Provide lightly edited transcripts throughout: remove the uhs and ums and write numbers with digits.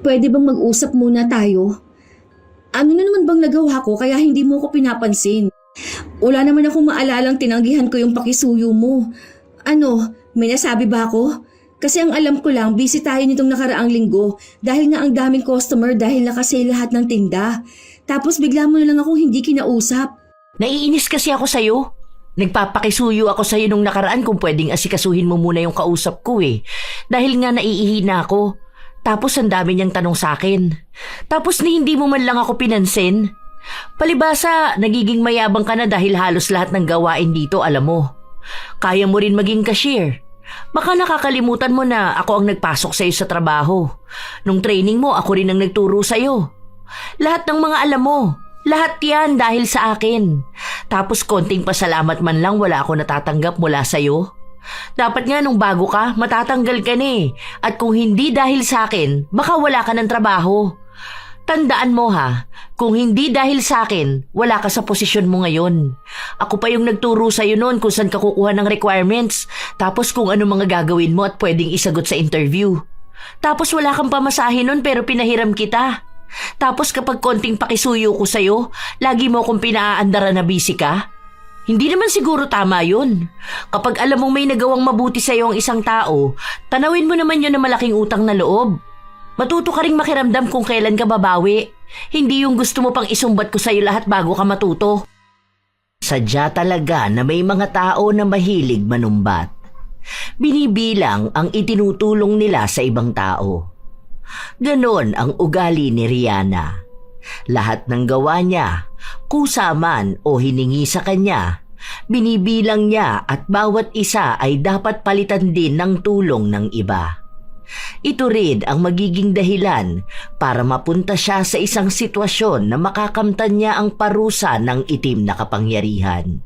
Pwede bang mag-usap muna tayo? Ano na naman bang nagawa ko kaya hindi mo ko pinapansin? Wala naman akong maalalang tinanggihan ko yung pakisuyo mo. Ano, may nasabi ba ako? Kasi ang alam ko lang, busy tayo nitong nakaraang linggo dahil nga ang daming customer dahil nakasale lahat ng tinda. Tapos bigla mo na lang akong hindi kinausap. Naiinis kasi ako sa'yo. Nagpapakisuyo ako sa'yo nung nakaraan kung pwedeng asikasuhin mo muna yung kausap ko eh. Dahil nga naiihina ako. Tapos ang dami niyang tanong sa'kin. Tapos hindi mo man lang ako pinansin. Palibasa, nagiging mayabang ka na dahil halos lahat ng gawain dito alam mo. Kaya mo rin maging cashier. Baka nakakalimutan mo na ako ang nagpasok sa'yo sa trabaho. Nung training mo, ako rin ang nagturo sa'yo. Lahat ng mga alam mo, lahat yan dahil sa akin. Tapos konting pasalamat man lang wala ako natatanggap mula sa'yo. Dapat nga nung bago ka, matatanggal ka na eh. At kung hindi dahil sa akin, baka wala ka ng trabaho. Tandaan mo ha, kung hindi dahil sa akin, wala ka sa posisyon mo ngayon. Ako pa yung nagturo sa'yo noon kung saan ka kukuha ng requirements, tapos kung ano mga gagawin mo at pwedeng isagot sa interview. Tapos wala kang pamasahe noon pero pinahiram kita. Tapos kapag konting pakisuyo ko sa'yo, lagi mo akong pinaaandara na busy ka. Hindi naman siguro tama yun. Kapag alam mong may nagawang mabuti sa'yo ang isang tao, tanawin mo naman yun na malaking utang na loob. Matuto ka ring makiramdam kung kailan ka babawi. Hindi yung gusto mo pang isumbat ko sa'yo lahat bago ka matuto. Sadya talaga na may mga tao na mahilig manumbat. Binibilang ang itinutulong nila sa ibang tao. Ganon ang ugali ni Rihanna. Lahat ng gawa niya, kusa man o hiningi sa kanya, binibilang niya at bawat isa ay dapat palitan din ng tulong ng iba. Ito rin ang magiging dahilan para mapunta siya sa isang sitwasyon na makakamtan niya ang parusa ng itim na kapangyarihan.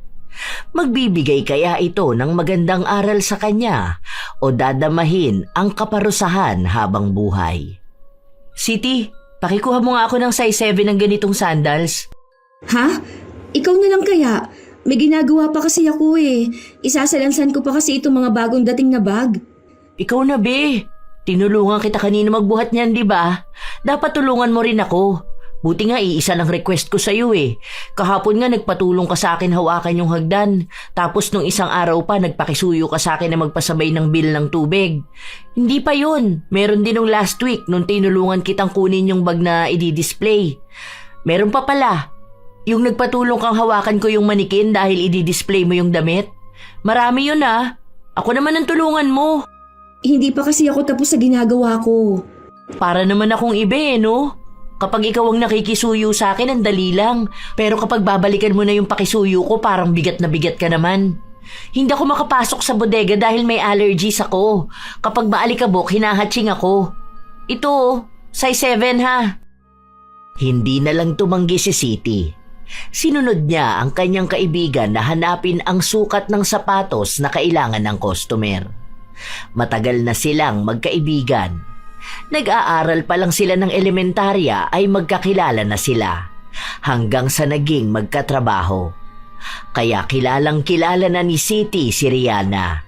Magbibigay kaya ito ng magandang aral sa kanya o dadamahin ang kaparusahan habang buhay? Siti, pakikuha mo nga ako ng size 7 ng ganitong sandals. Ha? Ikaw na lang kaya? May ginagawa pa kasi ako eh. Isasalansan ko pa kasi itong mga bagong dating na bag. Ikaw na be. Tinulungan kita kanina magbuhat niyan, di ba? Dapat tulungan mo rin ako. Buti nga iisa lang request ko sa'yo eh. Kahapon nga nagpatulong ka sa akin hawakan yung hagdan. Tapos nung isang araw pa nagpakisuyo ka sa akin na magpasabay ng bill ng tubig. Hindi pa yun. Meron din nung last week nung tinulungan kitang kunin yung bag na i-display. Meron pa pala. Yung nagpatulong kang hawakan ko yung manikin dahil i-display mo yung damit. Marami yun ah. Ako naman ang tulungan mo. Hindi pa kasi ako tapos sa ginagawa ko. Para naman akong ibe, no? Kapag ikaw ang nakikisuyo sa akin, ang dali lang. Pero kapag babalikan mo na yung pakisuyo ko, parang bigat na bigat ka naman. Hindi ako makapasok sa bodega dahil may allergies ako. Kapag maalikabok, hinahatching ako. Ito, size 7 ha. Hindi na lang tumanggi si Siti. Sinunod niya ang kanyang kaibigan na hanapin ang sukat ng sapatos na kailangan ng customer. Matagal na silang magkaibigan. Nag-aaral pa lang sila ng elementarya ay magkakilala na sila hanggang sa naging magkatrabaho. Kaya kilalang kilala na ni Siti si Rihanna.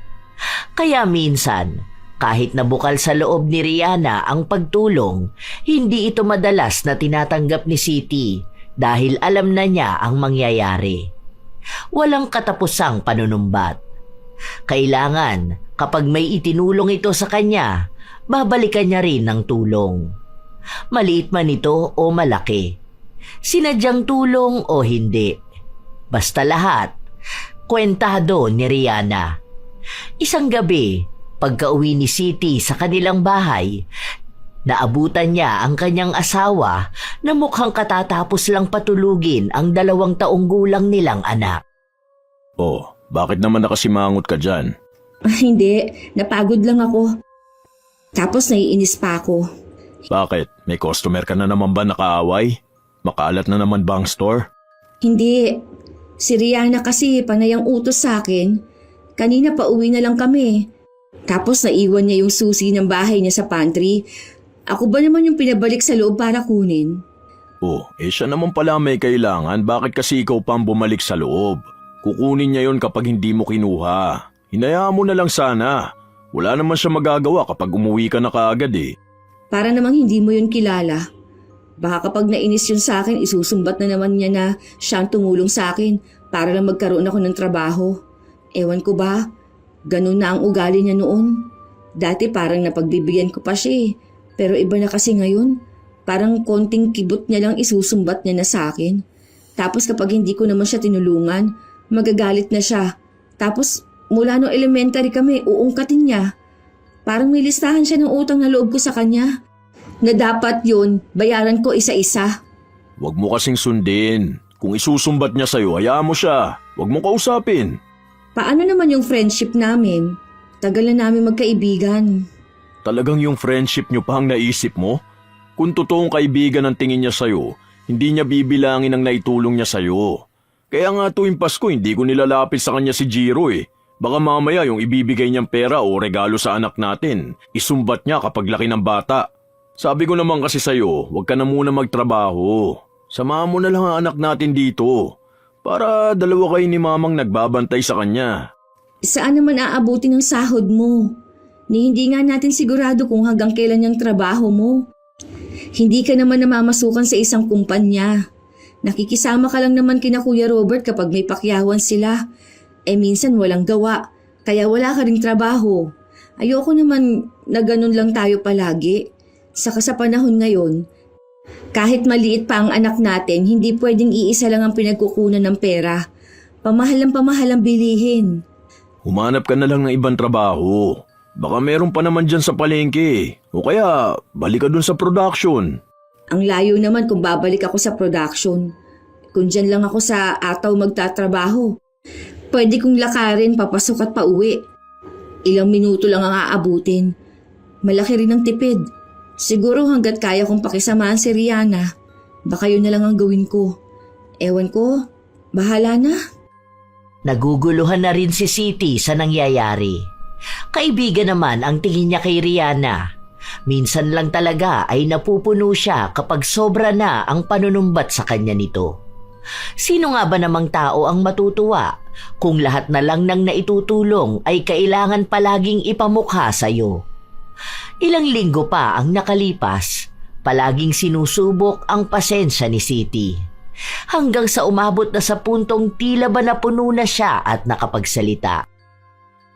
Kaya minsan, kahit nabukal sa loob ni Rihanna ang pagtulong, hindi ito madalas na tinatanggap ni Siti dahil alam na niya ang mangyayari. Walang katapusang panunumbat. Kailangan kapag may itinulong ito sa kanya, babalikan niya rin ng tulong. Maliit man ito o malaki. Sinadyang tulong o hindi. Basta lahat, kwentado ni Rihanna. Isang gabi, pagka-uwi ni Siti sa kanilang bahay, naabutan niya ang kanyang asawa na mukhang katatapos lang patulugin ang 2 taong gulang nilang anak. Oh, bakit naman nakasimangot ka dyan? Hindi, napagod lang ako. Tapos naiinis pa ako. Bakit? May customer ka na naman ba nakaaway? Makalat na naman ba ang store? Hindi. Si Rihanna kasi panay ang utos sa akin. Kanina pa uwi na lang kami. Tapos naiwan niya yung susi ng bahay niya sa pantry. Ako ba naman yung pinabalik sa loob para kunin? Oh, siya naman pala may kailangan. Bakit kasi ikaw pang bumalik sa loob? Kukunin niya yon kapag hindi mo kinuha. Hinayaan mo na lang sana. Wala naman siya magagawa kapag umuwi ka na kaagad eh. Para namang hindi mo yun kilala. Baka kapag nainis yun sa akin, isusumbat na naman niya na siya ang tumulong sa akin para lang magkaroon ako ng trabaho. Ewan ko ba, ganun na ang ugali niya noon. Dati parang napagbibigyan ko pa siya eh. Pero iba na kasi ngayon. Parang konting kibot niya lang isusumbat niya na sa akin. Tapos kapag hindi ko naman siya tinulungan, magagalit na siya. Tapos mula no elementary kami, uungkatin niya. Parang may listahan siya ng utang na loob ko sa kanya. Na dapat yun, bayaran ko isa-isa. Huwag mo kasing sundin. Kung isusumbat niya sa'yo, hayaan mo siya. Huwag mo kausapin. Paano naman yung friendship namin? Tagal na namin magkaibigan. Talagang yung friendship niyo pa ang naisip mo? Kung totoong kaibigan ang tingin niya sa'yo, hindi niya bibilangin ang naitulong niya sa'yo. Kaya nga tuwing Pasko, hindi ko nilalapit sa kanya si Jiro eh. Baka mamaya yung ibibigay niyang pera o regalo sa anak natin, isumbat niya kapag laki ng bata. Sabi ko naman kasi sa'yo, huwag ka na muna magtrabaho. Samahan mo na lang ang anak natin dito. Para dalawa kayo ni mamang nagbabantay sa kanya. Saan naman aabuti ng sahod mo? Ni hindi nga natin sigurado kung hanggang kailan yung trabaho mo. Hindi ka naman namamasukan sa isang kumpanya. Nakikisama ka lang naman kina Kuya Robert kapag may pakyawan sila. Minsan walang gawa, kaya wala ka ring trabaho. Ayoko naman na ganun lang tayo palagi. Saka sa panahon ngayon, kahit maliit pa ang anak natin, hindi pwedeng iisa lang ang pinagkukunan ng pera. Pamahal ang bilihin. Humanap ka na lang ng ibang trabaho. Baka meron pa naman dyan sa palengke. O kaya, balik ka dun sa production. Ang layo naman kung babalik ako sa production. Kung dyan lang ako sa ataw magtatrabaho. Pwede kong lakarin papasok at pauwi. Ilang minuto lang ang aabutin. Malaki rin ang tipid. Siguro hanggat kaya kong pakisamahan si Rihanna, baka yun na lang ang gawin ko. Ewan ko, bahala na. Naguguluhan na rin si Siti sa nangyayari. Kaibigan naman ang tingin niya kay Rihanna. Minsan lang talaga ay napupuno siya kapag sobra na ang panunumbat sa kanya nito. Sino nga ba namang tao ang matutuwa kung lahat na lang ng naitutulong ay kailangan palaging ipamukha sa'yo? Ilang linggo pa ang nakalipas, palaging sinusubok ang pasensya ni Siti. Hanggang sa umabot na sa puntong tila ba napuno na siya at nakapagsalita.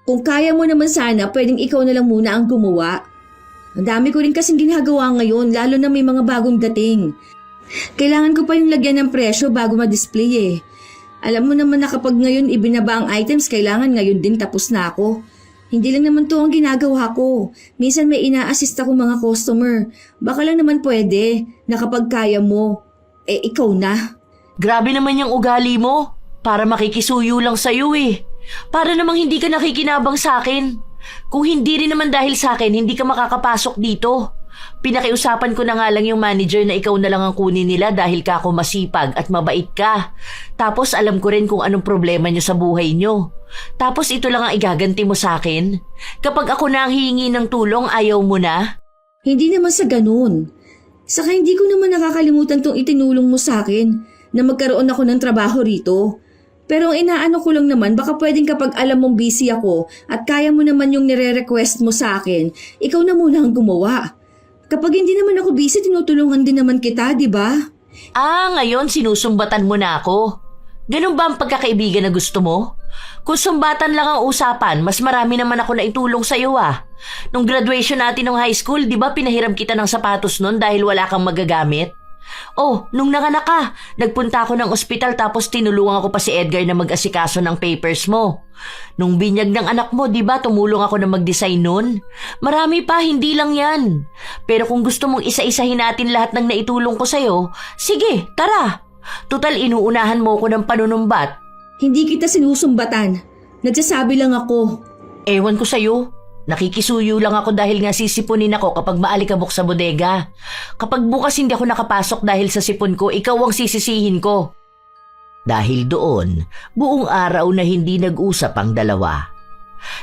Kung kaya mo naman sana, pwedeng ikaw na lang muna ang gumawa. Ang dami ko rin kasing ginagawa ngayon, lalo na may mga bagong dating. Kailangan ko pa yung lagyan ng presyo bago ma-display eh. Alam mo naman na kapag ngayon ibinaba ang items, kailangan ngayon din tapos na ako. Hindi lang naman to ang ginagawa ko. Minsan may ina-assist ako mga customer. Baka lang naman pwede na kapag kaya mo, ikaw na. Grabe naman yung ugali mo. Para makikisuyo lang sa'yo eh. Para namang hindi ka nakikinabang sa akin. Kung hindi rin naman dahil sa akin, hindi ka makakapasok dito. Pinakiusapan ko na nga lang yung manager na ikaw na lang ang kunin nila dahil ka ako masipag at mabait ka. Tapos alam ko rin kung anong problema nyo sa buhay nyo. Tapos ito lang ang igaganti mo sa akin? Kapag ako na ang hihingi ng tulong, ayaw mo na? Hindi naman sa ganun. Saka hindi ko naman nakakalimutan tong itinulong mo sa akin na magkaroon ako ng trabaho rito. Pero ang inaano ko lang naman, baka pwedeng kapag alam mong busy ako at kaya mo naman yung nire-request mo sa akin, ikaw na muna ang gumawa. Kapag hindi naman ako busy, tinutulungan din naman kita, di ba? Ngayon sinusumbatan mo na ako. Ganun ba ang pagkakaibigan na gusto mo? Kung sumbatan lang ang usapan, mas marami naman ako na itulong sa'yo ah. Nung graduation natin ng high school, di ba pinahiram kita ng sapatos nun dahil wala kang magagamit? Oh, nung nanganak ka, nagpunta ako ng ospital tapos tinulungan ko pa si Edgar na mag-asikaso ng papers mo. Nung binyag ng anak mo, di ba tumulong ako na mag-design nun? Marami pa, hindi lang yan. Pero kung gusto mong isa-isahin natin lahat ng naitulong ko sa'yo, sige, tara. Tutal inuunahan mo ko ng panunumbat. Hindi kita sinusumbatan. Nagsasabi lang ako. Ewan ko sa'yo. Nakikisuyo lang ako dahil nga sisipunin ako kapag maalikabok sa bodega. Kapag bukas hindi ako nakapasok dahil sa sipon ko, ikaw ang sisisihin ko. Dahil doon, buong araw na hindi nag-usap ang dalawa.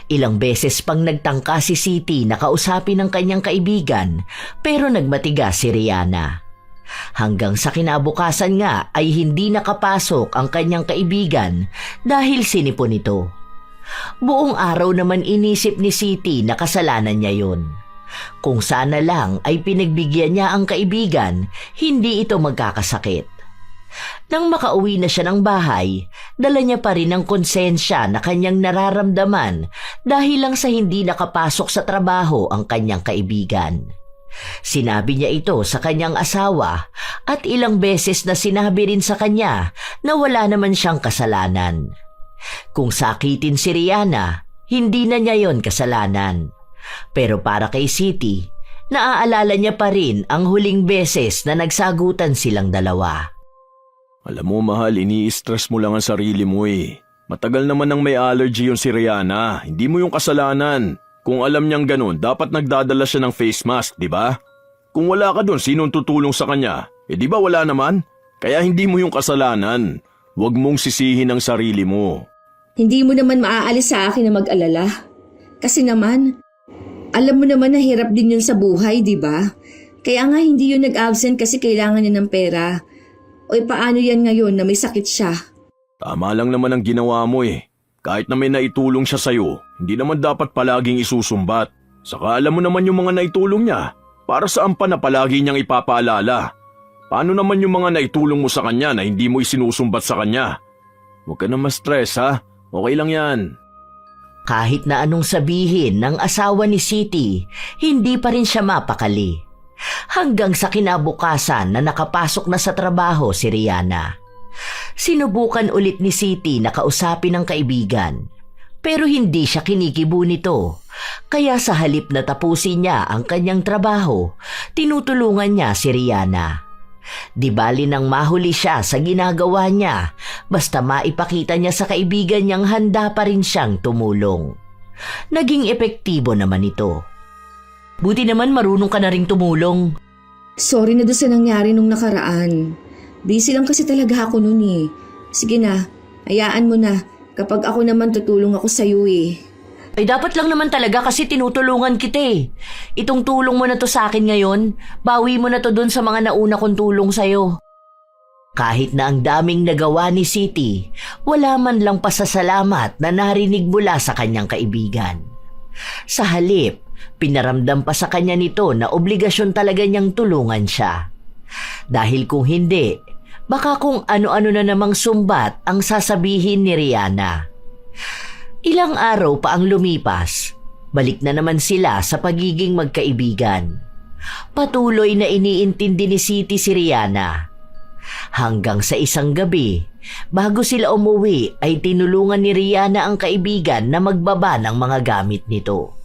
Ilang beses pang nagtangka si Siti na kausapin ng kanyang kaibigan pero nagmatigas si Rihanna. Hanggang sa kinabukasan nga ay hindi nakapasok ang kanyang kaibigan dahil sinipon ito. Buong araw naman inisip ni Siti na kasalanan niya yun. Kung sana lang ay pinagbigyan niya ang kaibigan, hindi ito magkakasakit. Nang makauwi na siya ng bahay, dala niya pa rin ang konsensya na kanyang nararamdaman dahil lang sa hindi nakapasok sa trabaho ang kanyang kaibigan. Sinabi niya ito sa kanyang asawa at ilang beses na sinabi rin sa kanya na wala naman siyang kasalanan. Kung sakitin si Rihanna, hindi na niya yon kasalanan. Pero para kay Siti, naaalala niya pa rin ang huling beses na nagsagutan silang dalawa. Alam mo mahal, ini-stress mo lang ang sarili mo eh. Matagal naman nang may allergy yung si Rihanna, hindi mo yung kasalanan. Kung alam niyang ganun, dapat nagdadala siya ng face mask, di ba? Kung wala ka dun, sinong tutulong sa kanya? Di ba wala naman? Kaya hindi mo yung kasalanan. Huwag mong sisihin ang sarili mo. Hindi mo naman maaalis sa akin na mag-alala. Kasi naman, alam mo naman na hirap din yun sa buhay, di ba? Kaya nga hindi yun nag-absent kasi kailangan niya ng pera. O paano yan ngayon na may sakit siya? Tama lang naman ang ginawa mo eh. Kahit na may naitulong siya sa'yo, hindi naman dapat palaging isusumbat. Saka alam mo naman yung mga naitulong niya. Para saan pa na palagi niyang ipapaalala? Paano naman yung mga naitulong mo sa kanya na hindi mo isinusumbat sa kanya? Huwag ka na ma-stress ha. Okay lang yan. Kahit na anong sabihin ng asawa ni Siti, hindi pa rin siya mapakali. Hanggang sa kinabukasan na nakapasok na sa trabaho si Rihanna. Sinubukan ulit ni Siti na kausapin ang kaibigan, pero hindi siya kinikibo nito. Kaya sa halip na tapusin niya ang kanyang trabaho, tinutulungan niya si Rihanna. Di bali nang mahuli siya sa ginagawa niya, basta maipakita niya sa kaibigan niyang handa pa rin siyang tumulong. Naging epektibo naman ito. Buti naman marunong ka na ring tumulong. Sorry na doon sa nangyari nung nakaraan. Busy lang kasi talaga ako nun eh. Sige na, hayaan mo na. Kapag ako naman tutulong ako sa'yo eh. Ay dapat lang naman talaga kasi tinutulungan kita eh. Itong tulong mo na to sa akin ngayon, bawi mo na to dun sa mga nauna kong tulong sa'yo. Kahit na ang daming nagawa ni Siti, wala man lang pasasalamat na narinig mula sa kanyang kaibigan. Sa halip, pinaramdam pa sa kanya nito na obligasyon talaga niyang tulungan siya. Dahil kung hindi, baka kung ano-ano na namang sumbat ang sasabihin ni Rihanna. Ilang araw pa ang lumipas, balik na naman sila sa pagiging magkaibigan. Patuloy na iniintindi ni Siti si Rihanna. Hanggang sa isang gabi, bago sila umuwi ay tinulungan ni Rihanna ang kaibigan na magbaba ng mga gamit nito.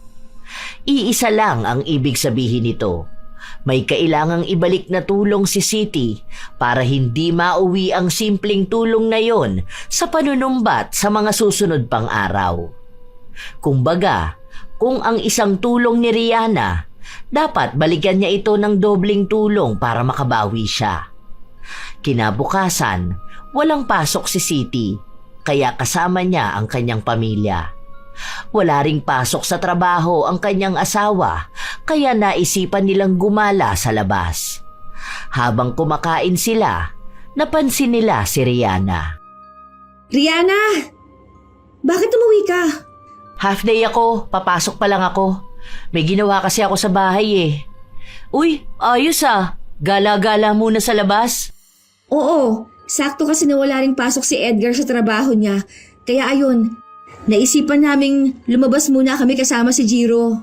Iisa lang ang ibig sabihin nito. May kailangang ibalik na tulong si Siti para hindi mauwi ang simpleng tulong na yon sa panunumbat sa mga susunod pang araw. Kumbaga, kung ang isang tulong ni Rihanna, dapat balikan niya ito ng dobling tulong para makabawi siya. Kinabukasan, walang pasok si Siti, kaya kasama niya ang kanyang pamilya. Wala ring pasok sa trabaho ang kanyang asawa, kaya naisipan nilang gumala sa labas. Habang kumakain sila, napansin nila si Rihanna. Rihanna! Bakit umuwi ka? Half day ako, papasok pa lang ako. May ginawa kasi ako sa bahay eh. Uy, ayos ah. Gala-gala muna sa labas. Oo, sakto kasi na wala ring pasok si Edgar sa trabaho niya. Kaya ayun, naisipan naming lumabas muna kami kasama si Jiro.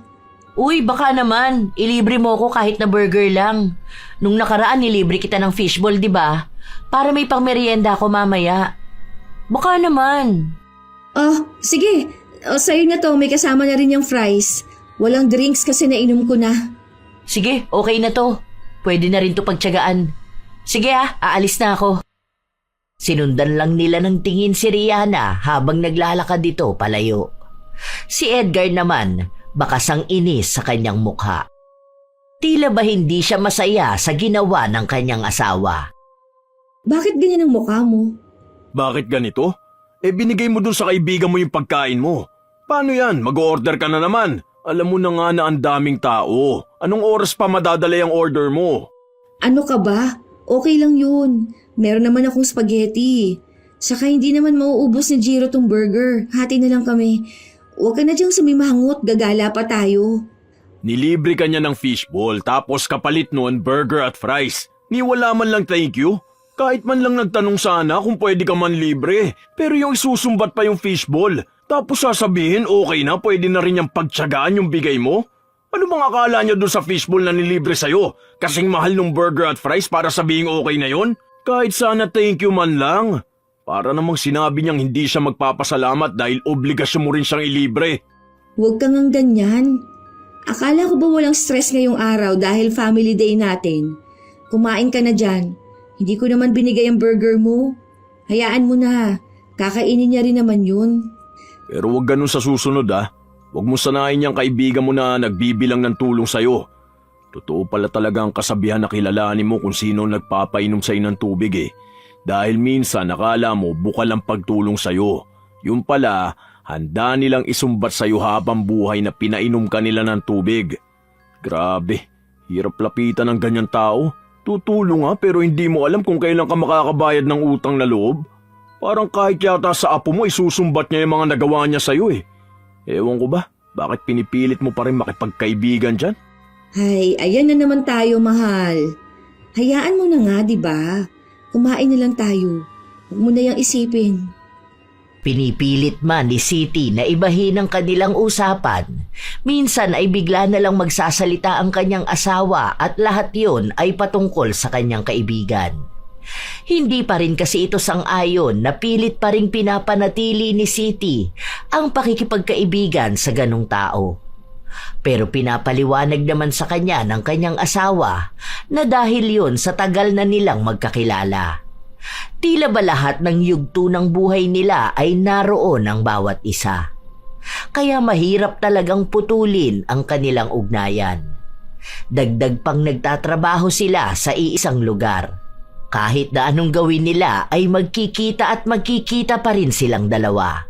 Uy, baka naman. Ilibre mo ko kahit na burger lang. Nung nakaraan, nilibre kita ng fishball, di ba? Para may pangmerienda ako mamaya. Baka naman. Oh, sige. O, sa'yo na to, may kasama na rin yung fries. Walang drinks kasi nainom ko na. Sige, okay na to. Pwede na rin to pagtiyagaan. Sige aalis na ako. Sinundan lang nila ng tingin si Rihanna habang naglalakad dito palayo. Si Edgar naman, bakasang inis sa kanyang mukha. Tila ba hindi siya masaya sa ginawa ng kanyang asawa? Bakit ganyan ang mukha mo? Bakit ganito? Binigay mo dun sa kaibigan mo yung pagkain mo. Paano yan? Mag-order ka na naman. Alam mo na nga na ang daming tao. Anong oras pa madadala yung order mo? Ano ka ba? Okay lang yun. Meron naman akong spaghetti. Saka hindi naman mauubos ni Jiro tong burger. Hati na lang kami. Huwag ka na diyang sumimangot, gagala pa tayo. Nilibre ka niya ng fishball tapos kapalit nun burger at fries. Ni wala man lang thank you. Kahit man lang nagtanong sana kung pwede ka man libre. Pero yung isusumbat pa yung fishball. Tapos sasabihin okay na pwede na rin yung pagtsagaan yung bigay mo? Ano bang akala niya doon sa fishball na nilibre sa'yo? Kasing mahal ng burger at fries para sabihin okay na yon? Kahit sana thank you man lang. Para namang sinabi niyang hindi siya magpapasalamat dahil obligasyon mo rin siyang ilibre. Huwag kang ang ganyan. Akala ko ba walang stress ngayong araw dahil family day natin? Kumain ka na dyan. Hindi ko naman binigay ang burger mo. Hayaan mo na. Kakainin niya rin naman yun. Pero huwag ganun sa susunod Huwag mo sanayin niyang kaibigan mo na nagbibilang ng tulong sa'yo. Totoo pala talaga ang kasabihan na kilalanin mo kung sino nagpapainom sa'yo ng tubig Dahil minsan nakala mo bukal ang pagtulong sa'yo. Yung pala, handa nilang isumbat sa'yo habang buhay na pinainom ka nila ng tubig. Grabe, hirap lapitan ng ganyan tao. Tutulong pero hindi mo alam kung kailan ka makakabayad ng utang na loob. Parang kahit yata sa apo mo isusumbat niya yung mga nagawa niya sa'yo Ewan ko ba, bakit pinipilit mo pa rin makipagkaibigan dyan? Ay, ayan na naman tayo, mahal. Hayaan mo na nga, di ba? Kumain na lang tayo. Huwag mo na yang isipin. Pinipilit man ni City na ibahin ang kanilang usapan. Minsan ay bigla na lang magsasalita ang kanyang asawa at lahat yon ay patungkol sa kanyang kaibigan. Hindi pa rin kasi ito sang-ayon na pilit pa rin pinapanatili ni City ang pakikipagkaibigan sa ganong tao. Pero pinapaliwanag naman sa kanya ng kanyang asawa na dahil yon sa tagal na nilang magkakilala. Tila ba lahat ng yugto ng buhay nila ay naroon ang bawat isa. Kaya mahirap talagang putulin ang kanilang ugnayan. Dagdag pang nagtatrabaho sila sa iisang lugar. Kahit na anong gawin nila ay magkikita at magkikita pa rin silang dalawa.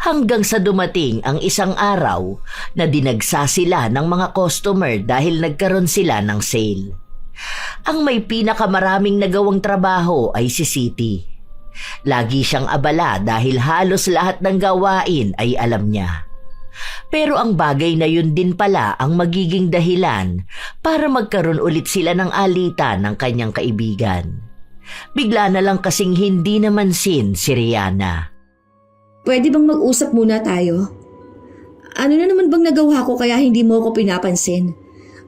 Hanggang sa dumating ang isang araw na dinagsa sila ng mga customer dahil nagkaroon sila ng sale. Ang may pinakamaraming nagawang trabaho ay si City. Lagi siyang abala dahil halos lahat ng gawain ay alam niya. Pero ang bagay na yun din pala ang magiging dahilan para magkaroon ulit sila ng alitan ng kanyang kaibigan. Bigla na lang kasing hindi namansin si Rihanna. Pwede bang mag-usap muna tayo? Ano na naman bang nagawa ko kaya hindi mo ako pinapansin?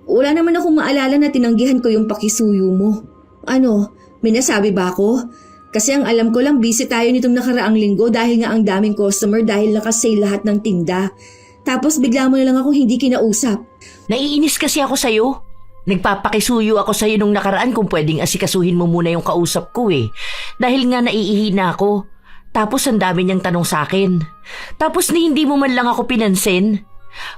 Wala naman akong maalala na tinanggihan ko yung pakisuyo mo. Ano, may nasabi ba ako? Kasi ang alam ko lang busy tayo nitong nakaraang linggo dahil nga ang daming customer dahil nakasale lahat ng tinda. Tapos bigla mo na lang ako hindi kinausap. Naiinis kasi ako sa'yo. Nagpapakisuyo ako sa'yo nung nakaraan kung pwedeng asikasuhin mo muna yung kausap ko Dahil nga naiihina ako. Tapos ang dami niyang tanong sa'kin. Tapos ni hindi mo man lang ako pinansin.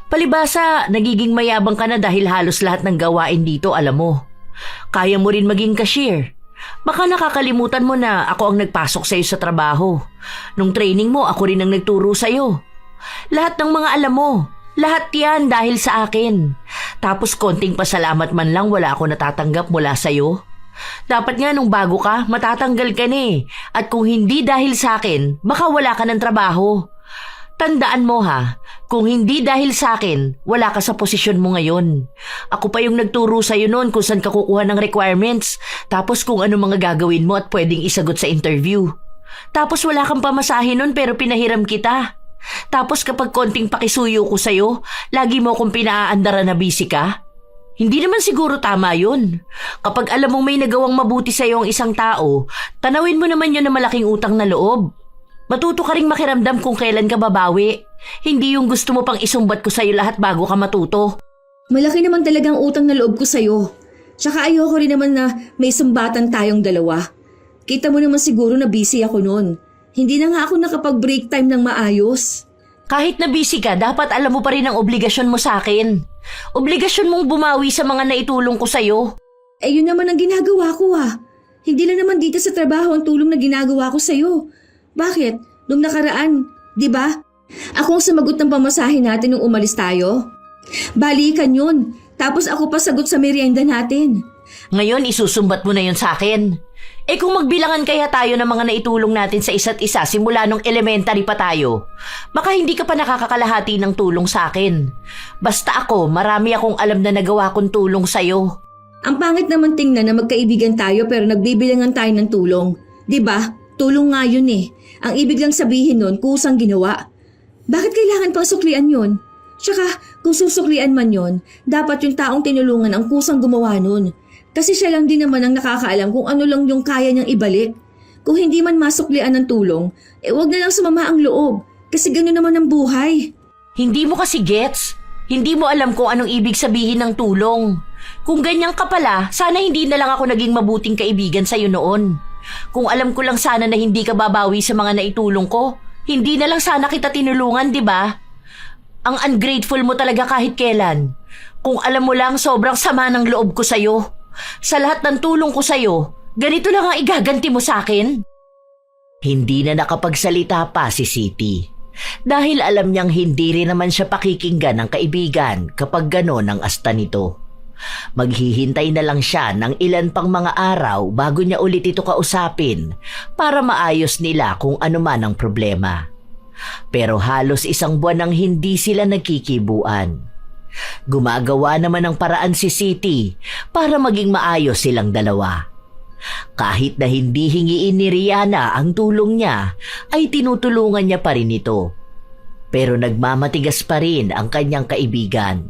Palibasa, nagiging mayabang ka na dahil halos lahat ng gawain dito alam mo. Kaya mo rin maging cashier. Baka nakakalimutan mo na ako ang nagpasok sa'yo sa trabaho. Nung training mo, ako rin ang nagturo sa'yo. Lahat ng mga alam mo, lahat yan dahil sa akin. Tapos konting pasalamat man lang wala ako natatanggap mula sa'yo. Dapat nga nung bago ka, matatanggal ka na At kung hindi dahil sa akin, baka wala ka ng trabaho. Tandaan mo kung hindi dahil sa akin, wala ka sa posisyon mo ngayon. Ako pa yung nagturo sa'yo noon kung saan ka kukuha ng requirements, tapos kung ano mga gagawin mo at pwedeng isagot sa interview. Tapos wala kang pamasahe noon pero pinahiram kita. Tapos kapag konting pakisuyo ko sa'yo, lagi mo akong pinaaandara na busy ka. Hindi naman siguro tama yun. Kapag alam mong may nagawang mabuti sa'yo ang isang tao, tanawin mo naman yun na malaking utang na loob. Matuto ka ring makiramdam kung kailan ka babawi. Hindi yung gusto mo pang isumbat ko sa'yo lahat bago ka matuto. Malaki naman talagang utang na loob ko sa'yo. Tsaka ayoko rin naman na may sumbatan tayong dalawa. Kita mo naman siguro na busy ako noon. Hindi na nga ako nakapag-break time ng maayos. Kahit na busy ka, dapat alam mo pa rin ang obligasyon mo sa akin. Obligasyon mong bumawi sa mga naitulong ko sa'yo. Eh yun naman ang ginagawa ko Hindi lang naman dito sa trabaho ang tulong na ginagawa ko sa'yo. Bakit? Nung nakaraan, di ba? Ako ang sumagot ng pamasahe natin nung umalis tayo. Balikan yun. Tapos ako pa sagot sa merienda natin. Ngayon isusumbat mo na yun sa akin. Kung magbilangan kaya tayo ng mga naitulong natin sa isa't isa simula nung elementary pa tayo, baka hindi ka pa nakakakalahati ng tulong sa akin. Basta ako, marami akong alam na nagawa kong tulong sa'yo. Ang pangit naman tingnan na magkaibigan tayo pero nagbibilangan tayo ng tulong. 'Di ba? Tulong nga yun eh. Ang ibig lang sabihin nun, kusang ginawa. Bakit kailangan pang suklian yun? Tsaka, kung susuklian man yun, dapat yung taong tinulungan ang kusang gumawa nun. Kasi siya lang din naman ang nakakaalam kung ano lang yung kaya niyang ibalik. Kung hindi man masuklian ng tulong, wag na lang sumama ang loob. Kasi gano'n naman ang buhay. Hindi mo kasi gets. Hindi mo alam kung anong ibig sabihin ng tulong. Kung ganyan ka pala, sana hindi na lang ako naging mabuting kaibigan sa'yo noon. Kung alam ko lang sana na hindi ka babawi sa mga naitulong ko, hindi na lang sana kita tinulungan, di ba? Ang ungrateful mo talaga kahit kailan. Kung alam mo lang sobrang sama ng loob ko sa'yo. Sa lahat ng tulong ko sa'yo, ganito lang ang igaganti mo sa akin? Hindi na nakapagsalita pa si Siti. Dahil alam niyang hindi rin naman siya pakikinggan ng kaibigan kapag gano'n ang asta nito. Maghihintay na lang siya ng ilan pang mga araw bago niya ulit ito kausapin para maayos nila kung ano man ang problema. Pero halos 1 buwan nang hindi sila nagkikibuan. Gumagawa naman ng paraan si Siti para maging maayos silang dalawa. Kahit na hindi hingiin ni Rihanna ang tulong niya, ay tinutulungan niya pa rin ito. Pero nagmamatigas pa rin ang kanyang kaibigan.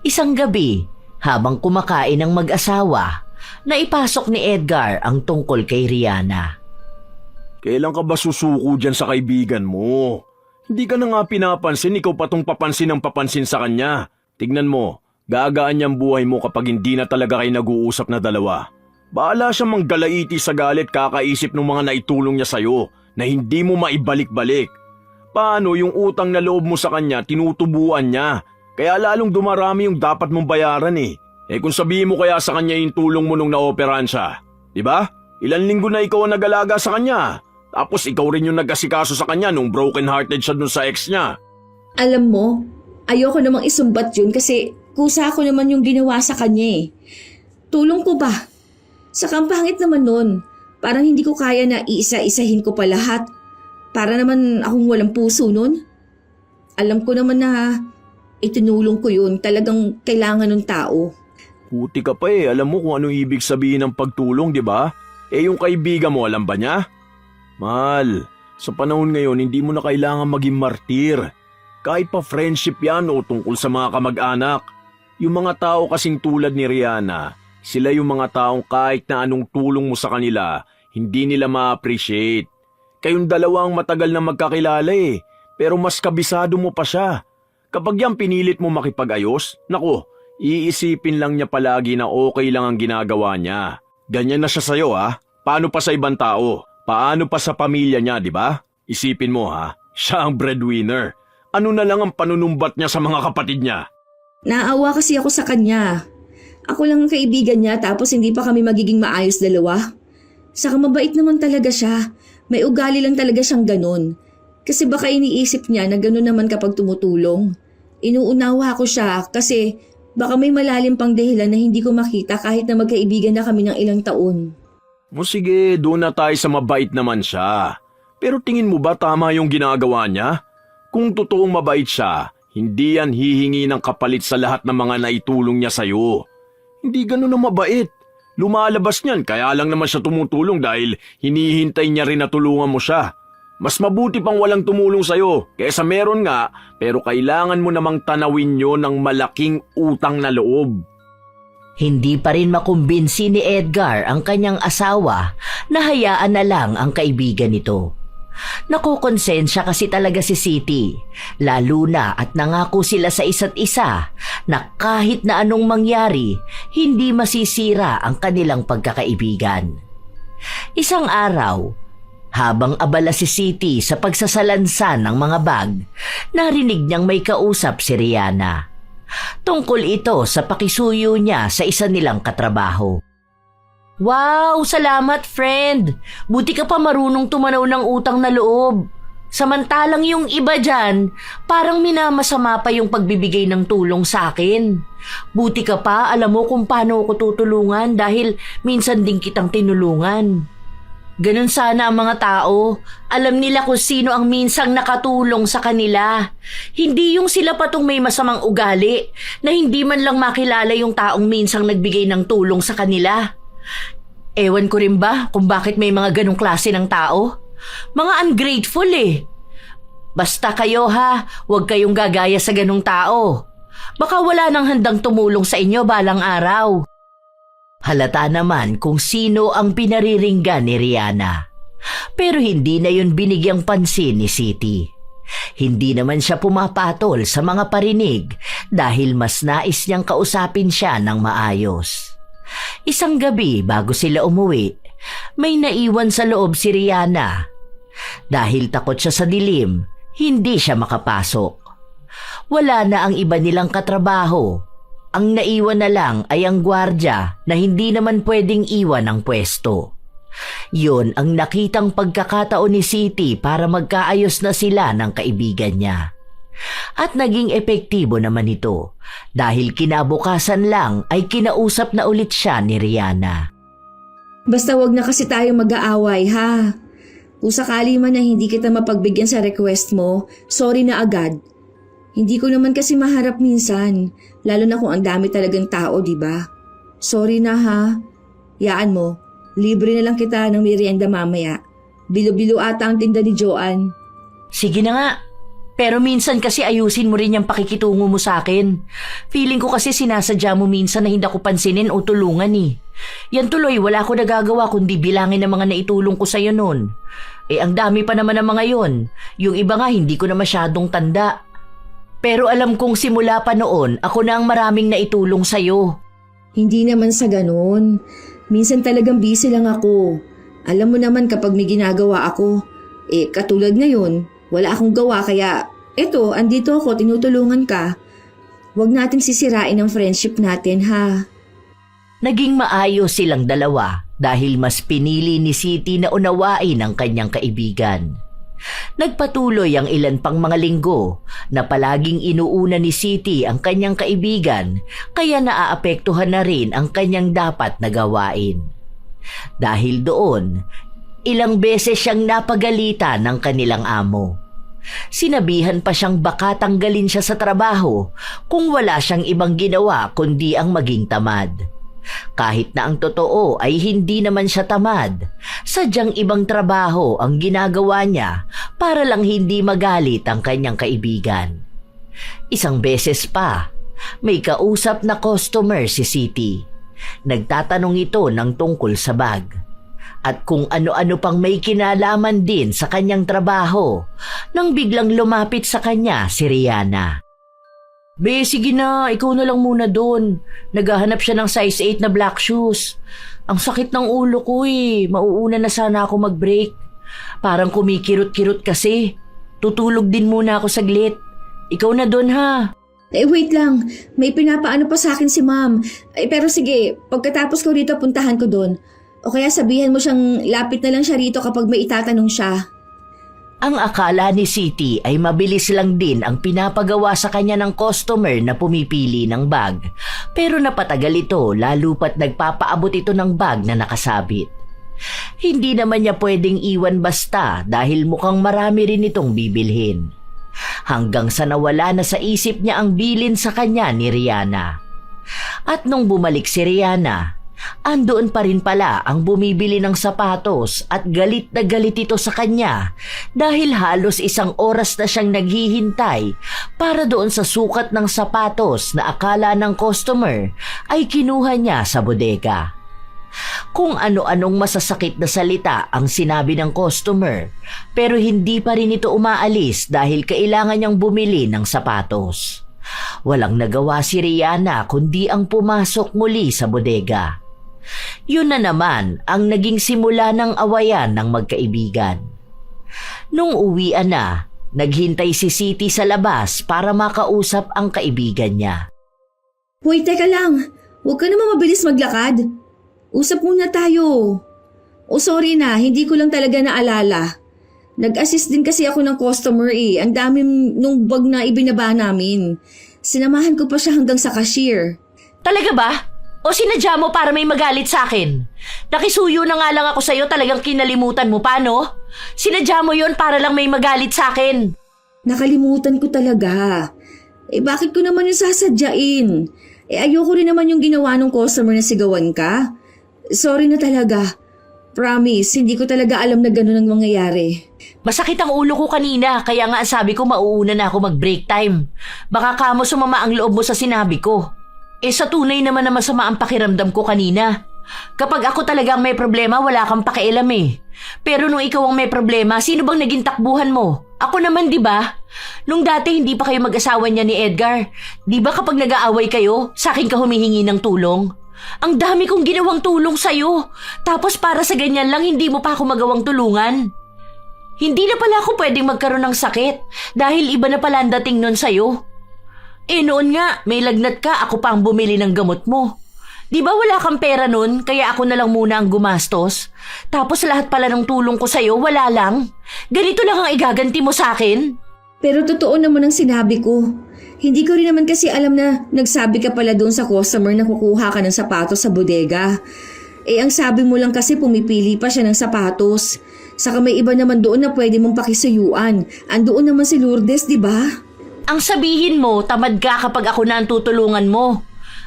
Isang gabi, habang kumakain ang mag-asawa, naipasok ni Edgar ang tungkol kay Rihanna. Kailan ka ba susuko dyan sa kaibigan mo? Hindi ka na nga pinapansin, ikaw patong papansin ng papansin sa kanya. Tignan mo, gagaan niyang buhay mo kapag hindi na talaga kayo nag-uusap na dalawa. Bahala siya manggalaiti sa galit kakaisip ng mga naitulong niya sa'yo na hindi mo maibalik-balik. Paano yung utang na loob mo sa kanya tinutubuan niya? Kaya lalong dumarami yung dapat mong bayaran eh. Kung sabihin mo kaya sa kanya yung tulong mo nung naoperahan siya, di ba? Ilan linggo na ikaw ang nag-alaga sa kanya. Tapos ikaw rin yung nag-asikaso sa kanya nung broken-hearted siya dun sa ex niya. Alam mo, ayoko namang isumbat yun kasi kusa ko naman yung ginawa sa kanya eh. Tulong ko ba? Saka ang pangit naman nun. Parang hindi ko kaya na iisa-isahin ko pa lahat. Para naman akong walang puso nun. Alam ko naman na itinulong ko yun. Talagang kailangan ng tao. Puti ka pa eh, alam mo kung ano ibig sabihin ng pagtulong, di ba? Yung kaibigan mo, alam ba niya? Mahal, sa panahon ngayon hindi mo na kailangan maging martir. Kahit pa friendship yan o tungkol sa mga kamag-anak. Yung mga tao kasing tulad ni Rihanna, sila yung mga taong kahit na anong tulong mo sa kanila, hindi nila ma-appreciate. Kayong dalawang matagal na magkakilala eh, pero mas kabisado mo pa siya. Kapag yan pinilit mo makipag-ayos, naku, iisipin lang niya palagi na okay lang ang ginagawa niya. Ganyan na siya sa'yo ha. Paano pa sa ibang tao? Paano pa sa pamilya niya, di ba? Isipin mo ha, siya ang breadwinner. Ano na lang ang panunumbat niya sa mga kapatid niya? Naawa kasi ako sa kanya. Ako lang ang kaibigan niya tapos hindi pa kami magiging maayos dalawa. Saka mabait naman talaga siya. May ugali lang talaga siyang ganun. Kasi baka iniisip niya na ganun naman kapag tumutulong. Inuunawa ko siya kasi baka may malalim pang dahilan na hindi ko makita kahit na magkaibigan na kami ng ilang taon. O sige, doon na tayo sa mabait naman siya. Pero tingin mo ba tama yung ginagawa niya? Kung totoong mabait siya, hindi yan hihingi ng kapalit sa lahat ng mga naitulong niya sa'yo. Hindi ganun ang mabait. Lumalabas niyan kaya lang naman siya tumutulong dahil hinihintay niya rin na tulungan mo siya. Mas mabuti pang walang tumulong sa'yo kaysa meron nga pero kailangan mo namang tanawin yun ng malaking utang na loob. Hindi pa rin makumbinsi ni Edgar ang kanyang asawa na hayaan na lang ang kaibigan nito. Nakukonsensya kasi talaga si Siti, lalo na at nangako sila sa isa't isa na kahit na anong mangyari, hindi masisira ang kanilang pagkakaibigan. Isang araw, habang abala si Siti sa pagsasalansan ng mga bag, narinig niyang may kausap si Rihanna. Tungkol ito sa pakisuyo niya sa isa nilang katrabaho. Wow! Salamat, friend! Buti ka pa marunong tumanaw ng utang na loob. Samantalang yung iba dyan, parang minamasama pa yung pagbibigay ng tulong sa akin. Buti ka pa, alam mo kung paano ako tutulungan dahil minsan din kitang tinulungan. Ganun sana ang mga tao. Alam nila kung sino ang minsang nakatulong sa kanila. Hindi yung sila patong may masamang ugali na hindi man lang makilala yung taong minsang nagbigay ng tulong sa kanila. Ewan ko rin ba kung bakit may mga ganong klase ng tao? Mga ungrateful eh. Basta kayo ha, huwag kayong gagaya sa ganong tao. Baka wala nang handang tumulong sa inyo balang araw. Halata naman kung sino ang pinariringgan ni Rihanna. Pero hindi na yun binigyang pansin ni Siti. Hindi naman siya pumapatol sa mga parinig dahil mas nais niyang kausapin siya ng maayos. Isang gabi bago sila umuwi, may naiwan sa loob si Rihanna. Dahil takot siya sa dilim, hindi siya makapasok. Wala na ang iba nilang katrabaho. Ang naiwan na lang ay ang gwardya na hindi naman pwedeng iwan ang pwesto. Yun ang nakitang pagkakataon ni Siti para magkaayos na sila ng kaibigan niya. At naging epektibo naman ito dahil kinabukasan lang ay kinausap na ulit siya ni Rihanna. Basta wag na kasi tayo mag-aaway ha. Kung sakali man na hindi kita mapagbigyan sa request mo, sorry na agad. Hindi ko naman kasi maharap minsan, lalo na kung ang dami talagang tao, di ba? Sorry na ha. Yaan mo, libre na lang kita ng merienda mamaya. Bilo-bilo ata ang tinda ni Joanne. Sige na nga. Pero minsan kasi ayusin mo rin yung pakikitungo mo sa akin. Feeling ko kasi sinasadya mo minsan na hindi ako pansinin o tulungan eh. Yan tuloy, wala ko nagagawa kundi bilangin ang mga naitulong ko sa'yo nun. Ang dami pa naman ng mga yon. Yung iba nga hindi ko na masyadong tanda. Pero alam kong simula pa noon, ako na ang maraming naitulong sa'yo. Hindi naman sa ganun. Minsan talagang busy lang ako. Alam mo naman kapag may ginagawa ako, katulad ngayon, wala akong gawa kaya eto, andito ako, tinutulungan ka. Huwag nating sisirain ang friendship natin ha. Naging maayos silang dalawa dahil mas pinili ni Siti na unawain ang kanyang kaibigan. Nagpatuloy ang ilan pang mga linggo na palaging inuuna ni Siti ang kanyang kaibigan kaya naaapektuhan na rin ang kanyang dapat na gawain. Dahil doon, ilang beses siyang napagalitan ng kanilang amo. Sinabihan pa siyang baka tanggalin siya sa trabaho kung wala siyang ibang ginawa kundi ang maging tamad. Kahit na ang totoo ay hindi naman siya tamad, sadyang ibang trabaho ang ginagawa niya para lang hindi magalit ang kanyang kaibigan. Isang beses pa, may kausap na customer si Siti. Nagtatanong ito ng tungkol sa bag. At kung ano-ano pang may kinalaman din sa kanyang trabaho nang biglang lumapit sa kanya si Rihanna. Be, sige na, ikaw na lang muna doon. Naghahanap siya ng size 8 na black shoes. Ang sakit ng ulo ko eh, mauuna na sana ako mag-break. Parang kumikirot-kirot kasi. Tutulog din muna ako saglit. Ikaw na doon ha. Wait lang, may pinapaano pa sa akin si ma'am. Pero sige, pagkatapos ko rito puntahan ko doon. O kaya sabihan mo siyang lapit na lang siya rito kapag may itatanong siya. Ang akala ni Siti ay mabilis lang din ang pinapagawa sa kanya ng customer na pumipili ng bag. Pero napatagal ito lalo pat nagpapaabot ito ng bag na nakasabit. Hindi naman niya pwedeng iwan basta dahil mukhang marami rin itong bibilhin. Hanggang sa nawala na sa isip niya ang bilin sa kanya ni Rihanna. At nung bumalik si Rihanna, andoon pa rin pala ang bumibili ng sapatos at galit na galit ito sa kanya dahil halos isang oras na siyang naghihintay para doon sa sukat ng sapatos na akala ng customer ay kinuha niya sa bodega. Kung ano-anong masasakit na salita ang sinabi ng customer pero hindi pa rin ito umaalis dahil kailangan niyang bumili ng sapatos. Walang nagawa si Rihanna kundi ang pumasok muli sa bodega. Yun na naman ang naging simula ng awayan ng magkaibigan. Nung uwian na, naghintay si Siti sa labas para makausap ang kaibigan niya. Hoy, teka lang. Huwag ka naman mabilis maglakad. Usap muna tayo. O sorry na, hindi ko lang talaga naalala. Nag-assist din kasi ako ng customer eh. Ang dami nung bag na ibinaba namin. Sinamahan ko pa siya hanggang sa cashier. Talaga ba? O sinadya mo para may magalit sa akin? Nakisuyo na nga lang ako sa'yo, talagang kinalimutan mo pa, no? Sinadya mo yon para lang may magalit sa akin. Nakalimutan ko talaga. Eh bakit ko naman yung sasadyain? Eh ayoko rin naman yung ginawa ng customer na sigawan ka. Sorry na talaga. Promise, hindi ko talaga alam na gano'n ang mangyayari. Masakit ang ulo ko kanina, kaya nga sabi ko mauuna na ako mag-break time. Baka kamo sumama ang loob mo sa sinabi ko. Eh sa tunay naman na masama ang pakiramdam ko kanina. Kapag ako talagang may problema, wala kang pakialam eh. Pero nung ikaw ang may problema, sino bang naging takbuhan mo? Ako naman, di ba? Nung dati hindi pa kayo mag-asawa niya ni Edgar, di ba kapag nag-aaway kayo, sa akin ka humihingi ng tulong? Ang dami kong ginawang tulong sa'yo. Tapos para sa ganyan lang, hindi mo pa ako magawang tulungan. Hindi na pala ako pwedeng magkaroon ng sakit dahil iba na pala ang dating nun sa'yo. Eh noon nga, may lagnat ka, ako pa ang bumili ng gamot mo. Di ba wala kang pera nun, kaya ako na lang muna ang gumastos? Tapos lahat pala ng tulong ko sa'yo, wala lang? Ganito lang ang igaganti mo sa akin? Pero totoo naman ang sinabi ko. Hindi ko rin naman kasi alam na nagsabi ka pala doon sa customer na kukuha ka ng sapatos sa bodega. Eh ang sabi mo lang kasi pumipili pa siya ng sapatos. Saka may iba naman doon na pwede mong pakisuyuan. Andoon naman si Lourdes, di ba? Ang sabihin mo, tamad ka kapag ako na ang tutulungan mo.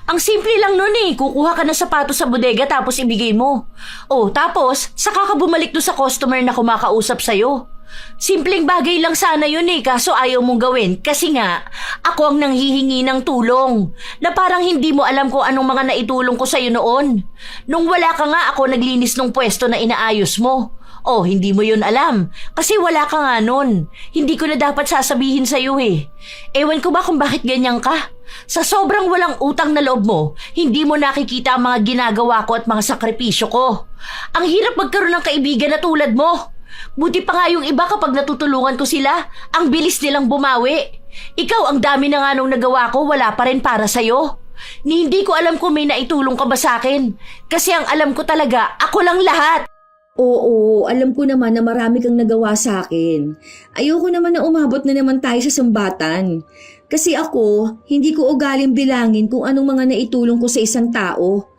Ang simple lang nun eh, kukuha ka ng sapatos sa bodega tapos ibigay mo. Oh, tapos, saka ka bumalik doon sa customer na kumakausap sa'yo. Simpleng bagay lang sana yun eh, kaso ayaw mong gawin kasi nga, ako ang nanghihingi ng tulong. Na parang hindi mo alam kung anong mga naitulong ko sa'yo noon. Nung wala ka nga, ako naglinis ng pwesto na inaayos mo. Oh, hindi mo yun alam. Kasi wala ka nga nun. Hindi ko na dapat sasabihin sa'yo eh. Ewan ko ba kung bakit ganyan ka? Sa sobrang walang utang na loob mo, hindi mo nakikita ang mga ginagawa ko at mga sakripisyo ko. Ang hirap magkaroon ng kaibigan na tulad mo. Buti pa nga yung iba kapag natutulungan ko sila, ang bilis nilang bumawi. Ikaw, ang dami na nga nung nagawa ko, wala pa rin para sa'yo. Ni hindi ko alam kung may naitulong ka ba sa akin. Kasi ang alam ko talaga, ako lang lahat. Oo, alam ko naman na marami kang nagawa sa akin. Ayoko naman na umabot na naman tayo sa sumbatan. Kasi ako, hindi ko ugaling bilangin kung anong mga naitulong ko sa isang tao.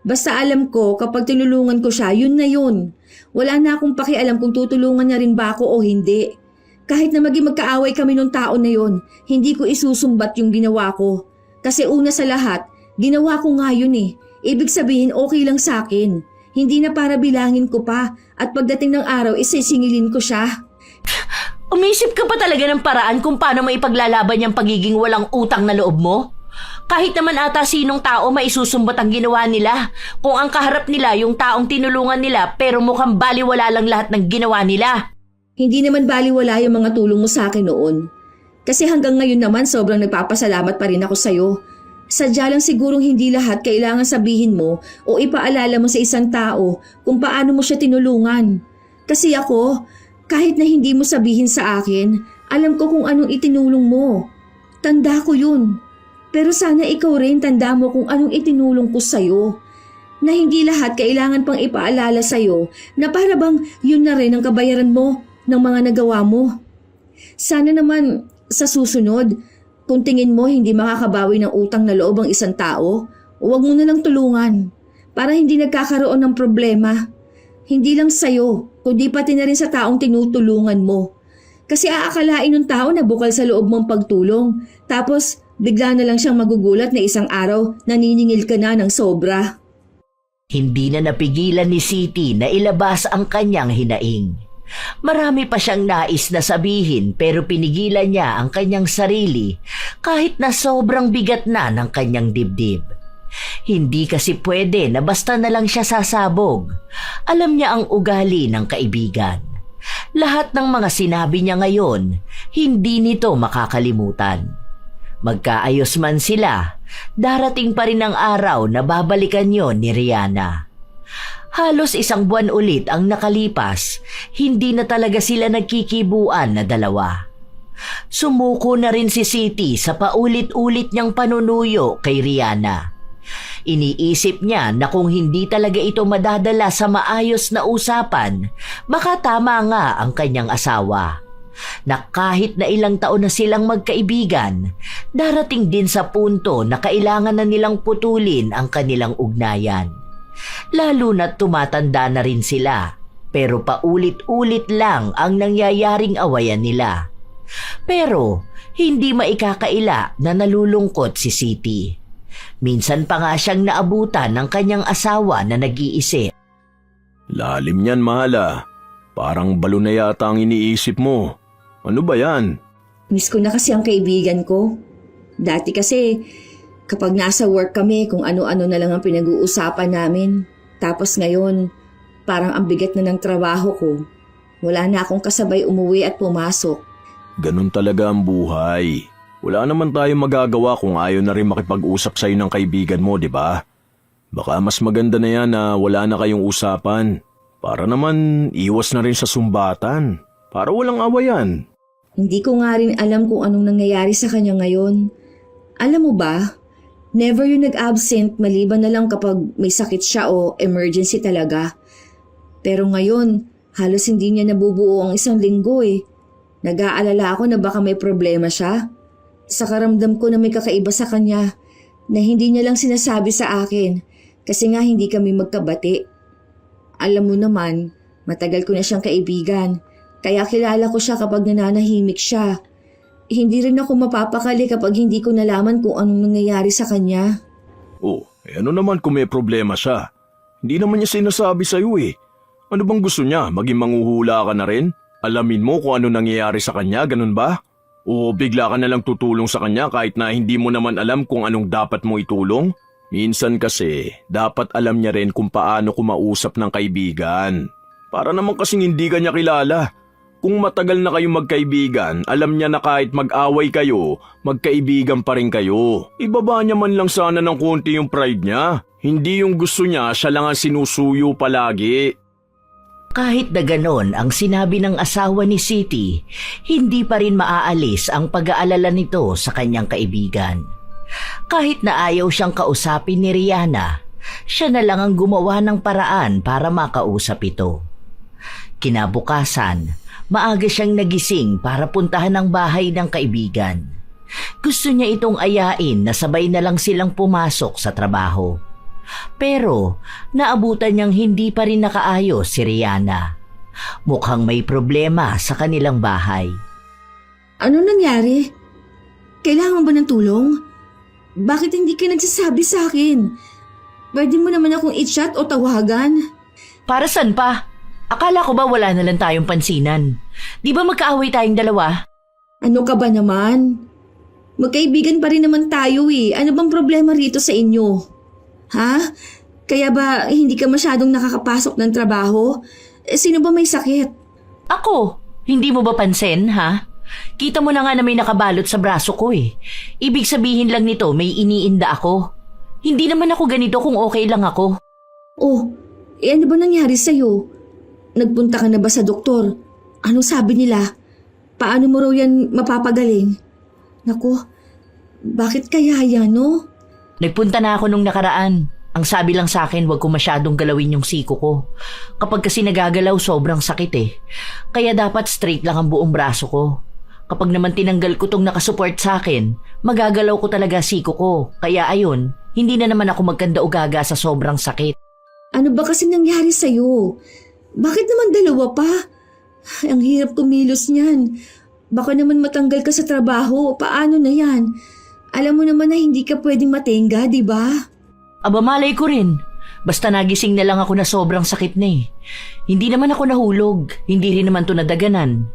Basta alam ko kapag tinulungan ko siya, yun na yun. Wala na akong pakialam kung tutulungan niya rin ba ako o hindi. Kahit na maging magkaaway kami nung tao na yun, hindi ko isusumbat yung ginawa ko. Kasi una sa lahat, ginawa ko nga yun eh. Ibig sabihin okay lang sa akin. Hindi na para bilangin ko pa at pagdating ng araw isisingilin ko siya. Umisip ka pa talaga ng paraan kung paano maipaglalaban yung pagiging walang utang na loob mo? Kahit naman ata sinong tao maisusumbat ang ginawa nila. Kung ang kaharap nila yung taong tinulungan nila pero mukhang baliwala lang lahat ng ginawa nila. Hindi naman baliwala yung mga tulong mo sa akin noon. Kasi hanggang ngayon naman sobrang nagpapasalamat pa rin ako sa'yo. Sadya lang sigurong hindi lahat kailangan sabihin mo o ipaalala mo sa isang tao kung paano mo siya tinulungan. Kasi ako, kahit na hindi mo sabihin sa akin, alam ko kung anong itinulong mo. Tanda ko yun. Pero sana ikaw rin tanda mo kung anong itinulong ko sa'yo. Na hindi lahat kailangan pang ipaalala sa'yo na para bang yun na rin ang kabayaran mo ng mga nagawa mo. Sana naman sa susunod, kung tingin mo hindi makakabawi ng utang na loob ang isang tao, huwag mo na lang tulungan para hindi nagkakaroon ng problema. Hindi lang sa'yo, kundi pati na rin sa taong tinutulungan mo. Kasi aakalain ng tao na bukal sa loob mong pagtulong, tapos bigla na lang siyang magugulat na isang araw naniningil ka na ng sobra. Hindi na napigilan ni Siti na ilabas ang kanyang hinaing. Marami pa siyang nais na sabihin pero pinigilan niya ang kanyang sarili kahit na sobrang bigat na ng kanyang dibdib. Hindi kasi pwede na basta na lang siya sasabog. Alam niya ang ugali ng kaibigan. Lahat ng mga sinabi niya ngayon, hindi nito makakalimutan. Magkaayos man sila, darating pa rin ang araw na babalikan yon ni Rihanna. Halos 1 buwan ulit ang nakalipas, hindi na talaga sila nagkikibuan na dalawa. Sumuko na rin si Siti sa paulit-ulit niyang panunuyo kay Rihanna. Iniisip niya na kung hindi talaga ito madadala sa maayos na usapan, baka tama nga ang kanyang asawa. Na kahit na ilang taon na silang magkaibigan, darating din sa punto na kailangan na nilang putulin ang kanilang ugnayan. Lalo na't tumatanda na rin sila, pero paulit-ulit lang ang nangyayaring awayan nila. Pero hindi maikakaila na nalulungkot si Siti. Minsan pa nga siyang naabutan ng kanyang asawa na nag-iisip. Lalim niyan, mahala. Parang balo na yata ang iniisip mo. Ano ba yan? Miss ko na kasi ang kaibigan ko. Dati kasi, kapag nasa work kami, kung ano-ano na lang ang pinag-uusapan namin. Tapos ngayon, parang ang bigat na ng trabaho ko. Wala na akong kasabay umuwi at pumasok. Ganun talaga ang buhay. Wala naman tayong magagawa kung ayaw na rin makipag-usap sa'yo ng kaibigan mo, di ba? Baka mas maganda na yan na wala na kayong usapan. Para naman iwas na rin sa sumbatan. Para walang awayan. Hindi ko nga rin alam kung anong nangyayari sa kanya ngayon. Alam mo ba, never yung nag-absent maliban na lang kapag may sakit siya o emergency talaga. Pero ngayon, halos hindi niya nabubuo ang isang linggo eh. Nag-aalala ako na baka may problema siya. Sa karamdam ko na may kakaiba sa kanya na hindi niya lang sinasabi sa akin kasi nga hindi kami magkabati. Alam mo naman, matagal ko na siyang kaibigan. Kaya kilala ko siya kapag nananahimik siya. Hindi rin ako mapapakali kapag hindi ko nalaman kung anong nangyayari sa kanya. Ano naman kung may problema siya? Hindi naman niya sinasabi sa'yo eh. Ano bang gusto niya? Maging manghuhula ka na rin? Alamin mo kung ano nangyayari sa kanya, ganun ba? O bigla ka na lang tutulong sa kanya kahit na hindi mo naman alam kung anong dapat mo itulong? Minsan kasi, dapat alam niya rin kung paano kumausap ng kaibigan. Para naman kasing hindi ka niya kilala. Kung matagal na kayong magkaibigan, alam niya na kahit mag-away kayo, magkaibigan pa rin kayo. Ibaba niya man lang sana ng konti yung pride niya. Hindi yung gusto niya, siya lang ang sinusuyo palagi. Kahit na ganon ang sinabi ng asawa ni Siti, hindi pa rin maaalis ang pag-aalala nito sa kanyang kaibigan. Kahit na ayaw siyang kausapin ni Rihanna, siya na lang ang gumawa ng paraan para makausap ito. Kinabukasan, maaga siyang nagising para puntahan ang bahay ng kaibigan. Gusto niya itong ayain na sabay na lang silang pumasok sa trabaho. Pero naabutan niyang hindi pa rin nakaayos si Rihanna. Mukhang may problema sa kanilang bahay. Ano nangyari? Kailangan ba ng tulong? Bakit hindi ka nagsasabi sa akin? Pwede mo naman akong i-chat o tawagan? Para saan pa? Akala ko ba wala na lang tayong pansinan? Di ba magkaaway tayong dalawa? Ano ka ba naman? Magkaibigan pa rin naman tayo eh. Ano bang problema rito sa inyo? Ha? Kaya ba hindi ka masyadong nakakapasok ng trabaho? Sino ba may sakit? Ako? Hindi mo ba pansin, ha? Kita mo na nga na may nakabalot sa braso ko eh. Ibig sabihin lang nito may iniinda ako. Hindi naman ako ganito kung okay lang ako. Ano ba nangyari sa'yo? Nagpunta ka na ba sa doktor? Anong sabi nila? Paano mo raw yan mapapagaling? Naku, bakit kaya yan, no? Nagpunta na ako nung nakaraan. Ang sabi lang sa akin, huwag ko masyadong galawin yung siko ko. Kapag kasi nagagalaw, sobrang sakit eh. Kaya dapat straight lang ang buong braso ko. Kapag naman tinanggal ko tong nakasupport sa akin, magagalaw ko talaga siko ko. Kaya ayun, hindi na naman ako magkanda-ugaga sa sobrang sakit. Ano ba kasi nangyari sa'yo? Bakit naman dalawa pa? Ang hirap kumilos niyan. Baka naman matanggal ka sa trabaho. Paano na yan? Alam mo naman na hindi ka pwedeng matenga, di ba? Aba malay ko rin. Basta nagising na lang ako na sobrang sakit na eh. Hindi naman ako nahulog. Hindi rin naman to nadaganan.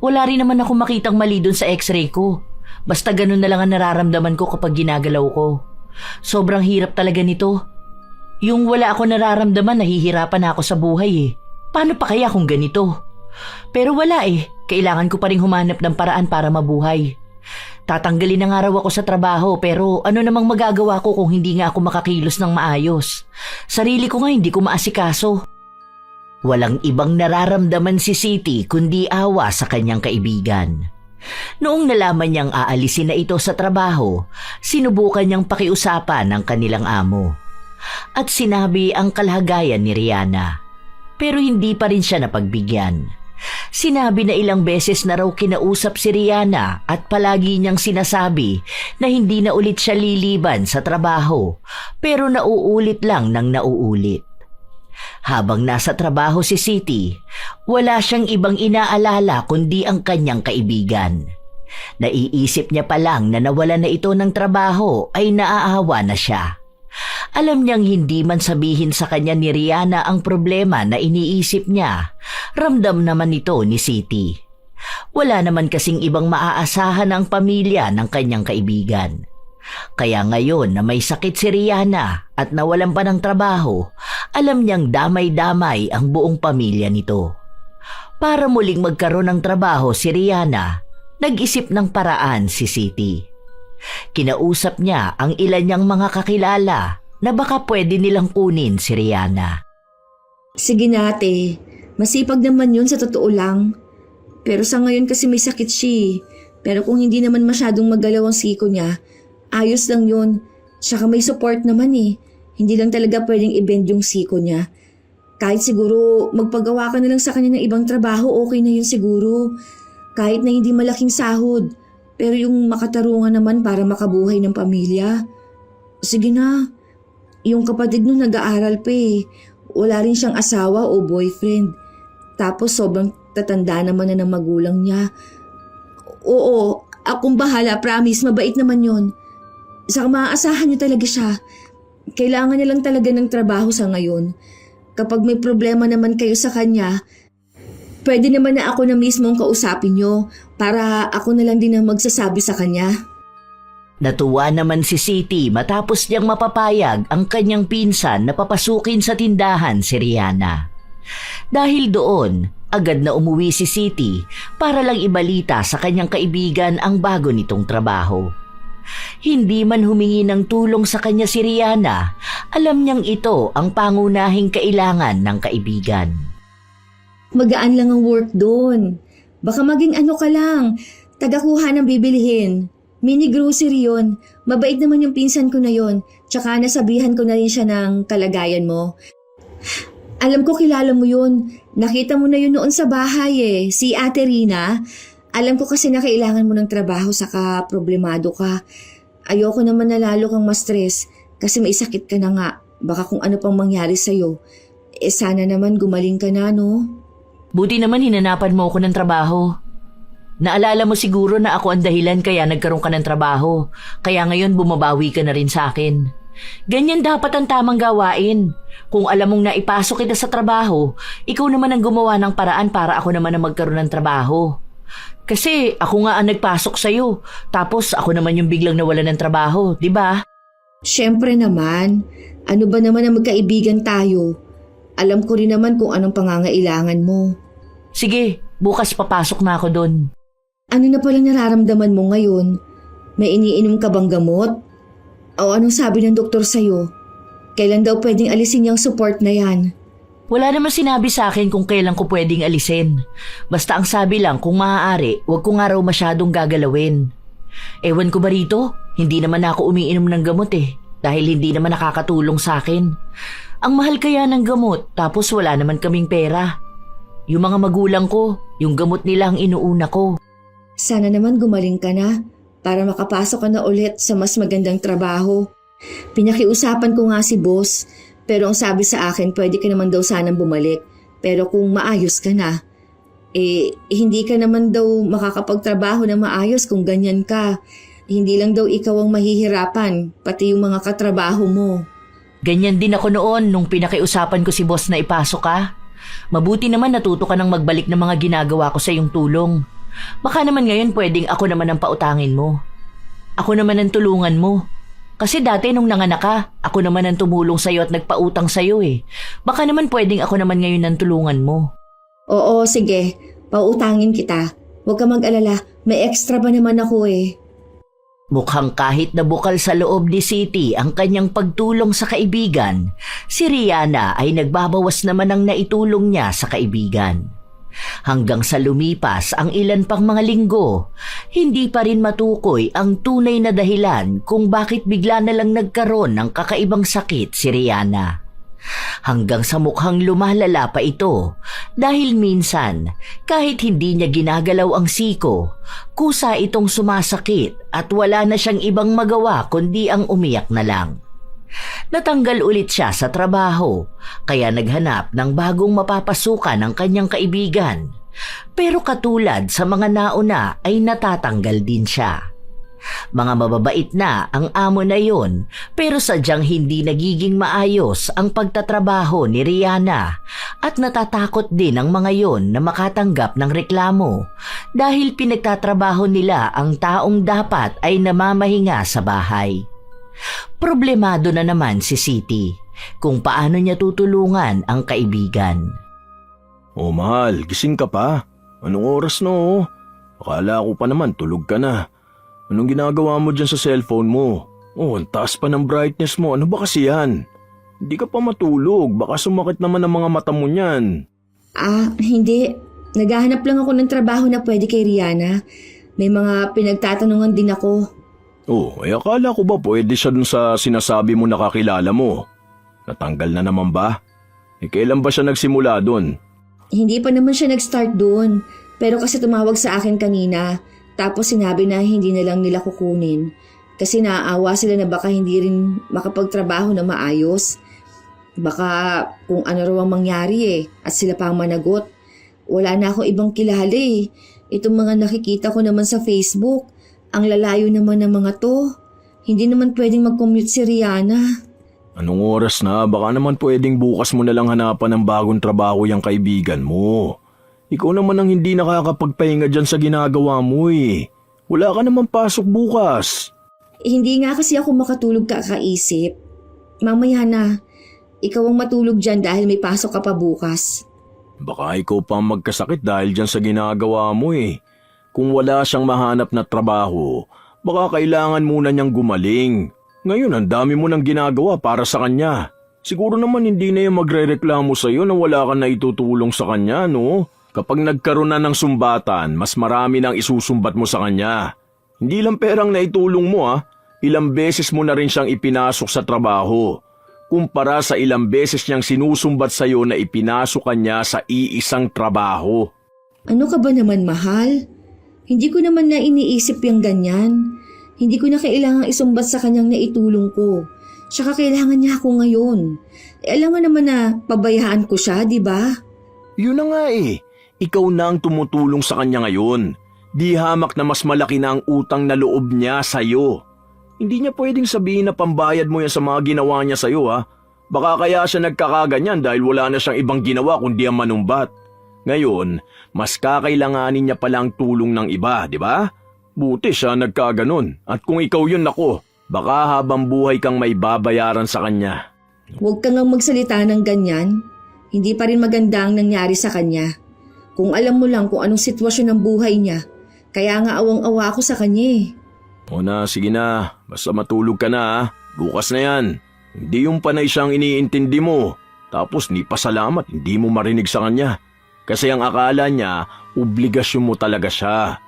Wala rin naman ako makitang mali dun sa x-ray ko. Basta ganun na lang ang nararamdaman ko kapag ginagalaw ko. Sobrang hirap talaga nito. Yung wala ako nararamdaman, nahihirapan na ako sa buhay eh. Paano pa kaya kung ganito? Pero wala eh. Kailangan ko pa rin humanap ng paraan para mabuhay. Tatanggalin na nga raw ako sa trabaho pero ano namang magagawa ko kung hindi nga ako makakilos ng maayos. Sarili ko nga hindi ko maasikaso. Walang ibang nararamdaman si Siti kundi awa sa kanyang kaibigan. Noong nalaman niyang aalisin na ito sa trabaho, sinubukan niyang pakiusapan ng kanilang amo. at sinabi ang kalagayan ni Rihanna. Pero hindi pa rin siya napagbigyan. Sinabi na ilang beses na raw kinausap si Rihanna at palagi niyang sinasabi na hindi na ulit siya liliban sa trabaho, pero nauulit lang ng nauulit. Habang nasa trabaho si Siti, wala siyang ibang inaalala kundi ang kanyang kaibigan. Naiisip niya pa lang na nawala na ito ng trabaho ay naaawa na siya. Alam niyang hindi man sabihin sa kanya ni Rihanna ang problema na iniisip niya, ramdam naman ito ni Siti. Wala naman kasing ibang maaasahan ang pamilya ng kanyang kaibigan. Kaya ngayon na may sakit si Rihanna at nawalan pa ng trabaho, alam niyang damay-damay ang buong pamilya nito. Para muling magkaroon ng trabaho si Rihanna, nag-isip ng paraan si Siti. Kinausap niya ang ilan niyang mga kakilala na baka pwede nilang kunin si Rihanna. Sige na ate, masipag naman yun sa totoo lang. Pero sa ngayon kasi may sakit siya. Pero kung hindi naman masyadong magalaw ang siko niya, ayos lang yun. Tsaka may support naman eh. Hindi lang talaga pwedeng i-bend yung siko niya. Kahit siguro magpagawa ka na lang sa kanya ng ibang trabaho, okay na yun siguro. Kahit na hindi malaking sahod. Pero yung makatarungan naman para makabuhay ng pamilya. Sige na. Yung kapatid nun nag-aaral pa eh. Wala rin siyang asawa o boyfriend. Tapos sobrang tatanda naman na ng magulang niya. Oo, akong bahala, promise, mabait naman yun. Saka maaasahan niyo talaga siya. Kailangan niya lang talaga ng trabaho sa ngayon. Kapag may problema naman kayo sa kanya, pwede naman na ako na mismo ang kausapin niyo para ako na lang din ang magsasabi sa kanya. Natuwa naman si Siti matapos niyang mapapayag ang kanyang pinsan na papasukin sa tindahan si Rihanna. Dahil doon, agad na umuwi si Siti para lang ibalita sa kanyang kaibigan ang bago nitong trabaho. Hindi man humingi ng tulong sa kanya si Rihanna, alam niyang ito ang pangunahing kailangan ng kaibigan. Magaan lang ang work doon. Baka maging ano ka lang, tagakuha ng bibilihin. Mini grocery yun. Mabait naman yung pinsan ko na yun. Tsaka nasabihan ko na rin siya ng kalagayan mo. Alam ko kilala mo yun. Nakita mo na yun noon sa bahay eh. Si Ate Rina. Alam ko kasi na kailangan mo ng trabaho saka problemado ka. Ayoko naman na lalo kang ma-stress kasi may sakit ka na nga. Baka kung ano pang mangyari sa'yo. Sana naman gumaling ka na, no? Buti naman hinanapan mo ako ng trabaho. Naalala mo siguro na ako ang dahilan kaya nagkaroon ka ng trabaho. Kaya ngayon bumabawi ka na rin sa akin. Ganyan dapat ang tamang gawain. Kung alam mong naipasok kita sa trabaho, ikaw naman ang gumawa ng paraan para ako naman ang magkaroon ng trabaho. Kasi ako nga ang nagpasok sa'yo. Tapos ako naman yung biglang nawalan ng trabaho, di ba? Siyempre naman. Ano ba naman ang magkaibigan tayo? Alam ko rin naman kung anong pangangailangan mo. Sige, bukas papasok na ako doon. Ano na palang nararamdaman mo ngayon? May iniinom ka bang gamot? O anong sabi ng doktor sa'yo? Kailan daw pwedeng alisin yung support na yan? Wala naman sinabi sa akin kung kailan ko pwedeng alisin. Basta ang sabi lang kung maaari, huwag ko nga raw masyadong gagalawin. Ewan ko ba rito? Hindi naman ako umiinom ng gamot eh. Dahil hindi naman nakakatulong sa akin. Ang mahal kaya ng gamot tapos wala naman kaming pera. Yung mga magulang ko, yung gamot nila ang inuuna ko. Sana naman gumaling ka na para makapasok ka na ulit sa mas magandang trabaho. Pinakiusapan ko nga si boss, pero ang sabi sa akin pwede ka naman daw sanang bumalik. Pero kung maayos ka na, hindi ka naman daw makakapagtrabaho na maayos kung ganyan ka. Hindi lang daw ikaw ang mahihirapan, pati yung mga katrabaho mo. Ganyan din ako noon nung pinakiusapan ko si boss na ipasok ka. Mabuti naman natuto ka ng magbalik ng mga ginagawa ko sa iyong tulong. Baka naman ngayon pwedeng ako naman ang pautangin mo. Ako naman ang tulungan mo. Kasi dati nung nanganak ka, ako naman ang tumulong sa'yo at nagpautang sa'yo eh. Baka naman pwedeng ako naman ngayon ang tulungan mo. Oo, sige. Pautangin kita. Huwag ka mag-alala. May extra pa naman ako eh. Mukhang kahit na bukal sa loob ni Siti ang kanyang pagtulong sa kaibigan, si Rihanna ay nagbabawas naman ng naitulong niya sa kaibigan. Hanggang sa lumipas ang ilan pang mga linggo, hindi pa rin matukoy ang tunay na dahilan kung bakit bigla na lang nagkaroon ng kakaibang sakit si Rihanna. Hanggang sa mukhang lumalala pa ito dahil minsan kahit hindi niya ginagalaw ang siko, kusa itong sumasakit at wala na siyang ibang magawa kundi ang umiyak na lang. Natanggal ulit siya sa trabaho kaya naghanap ng bagong mapapasukan ng kanyang kaibigan. Pero katulad sa mga nauna ay natatanggal din siya. Mga mababait na ang amo na yon pero sadyang hindi nagiging maayos ang pagtatrabaho ni Rihanna at natatakot din ang mga yon na makatanggap ng reklamo dahil pinagtatrabaho nila ang taong dapat ay namamahinga sa bahay. Problemado na naman si Siti kung paano niya tutulungan ang kaibigan. Oh mahal, gising ka pa? Anong oras no? Akala ko pa naman tulog ka na. Anong ginagawa mo dyan sa cellphone mo? Oh, ang taas pa ng brightness mo. Ano ba kasi yan? Hindi ka pa matulog. Baka sumakit naman ang mga mata mo niyan. Hindi. Naghahanap lang ako ng trabaho na pwede kay Rihanna. May mga pinagtatanungan din ako. Oh, ay akala ko ba pwede siya dun sa sinasabi mo nakakilala mo? Natanggal na naman ba? Kailan ba siya nagsimula dun? Hindi pa naman siya nag-start doon. Pero kasi tumawag sa akin kanina. Tapos sinabi na hindi na lang nila kukunin. Kasi naaawa sila na baka hindi rin makapagtrabaho na maayos. Baka kung ano raw ang mangyari at sila pa ang managot. Wala na akong ibang kilala Itong mga nakikita ko naman sa Facebook. Ang lalayo naman ng mga to. Hindi naman pwedeng mag-commute si Rihanna. Anong oras na? Baka naman pwedeng bukas mo na lang hanapan ng bagong trabaho yung kaibigan mo. Ikaw naman ang hindi nakakapagpahinga dyan sa ginagawa mo Wala ka naman pasok bukas. Hindi nga kasi ako makatulog kakaisip. Mamaya na, ikaw ang matulog dyan dahil may pasok ka pa bukas. Baka ikaw pa ang magkasakit dahil dyan sa ginagawa mo Kung wala siyang mahanap na trabaho, baka kailangan muna niyang gumaling. Ngayon ang dami mo nang ginagawa para sa kanya. Siguro naman hindi na yung magre-reklamo sa'yo na wala ka na itutulong sa kanya, no? Kapag nagkaroon na ng sumbatan, mas marami nang isusumbat mo sa kanya. Hindi lang perang naitulong mo ilang beses mo na rin siyang ipinasok sa trabaho. Kumpara sa ilang beses niyang sinusumbat sa'yo na ipinasok ka niya sa iisang trabaho. Ano ka ba naman, mahal? Hindi ko naman na iniisip yung ganyan. Hindi ko na kailangang isumbat sa kanyang naitulong ko. Tsaka kailangan niya ako ngayon. Alam mo naman na pabayaan ko siya, di ba? Yun na nga Ikaw na ang tumutulong sa kanya ngayon. Di hamak na mas malaki na ang utang na loob niya sa'yo. Hindi niya pwedeng sabihin na pambayad mo yan sa mga ginawa niya sa'yo Baka kaya siya nagkakaganyan dahil wala na siyang ibang ginawa kundi ang manumbat. Ngayon, mas kakailanganin niya palang tulong ng iba, di ba? Buti siya nagkaganon. At kung ikaw yun baka habang buhay kang may babayaran sa kanya. Huwag kang ngang magsalita ng ganyan. Hindi pa rin maganda ang nangyari sa kanya. Kung alam mo lang kung anong sitwasyon ng buhay niya, kaya nga awang-awa ako sa kanya O na, sige na. Basta matulog ka na Bukas na yan. Hindi yung panay siyang iniintindi mo. Tapos ni pasalamat, hindi mo marinig sa kanya. Kasi ang akala niya, obligasyon mo talaga siya.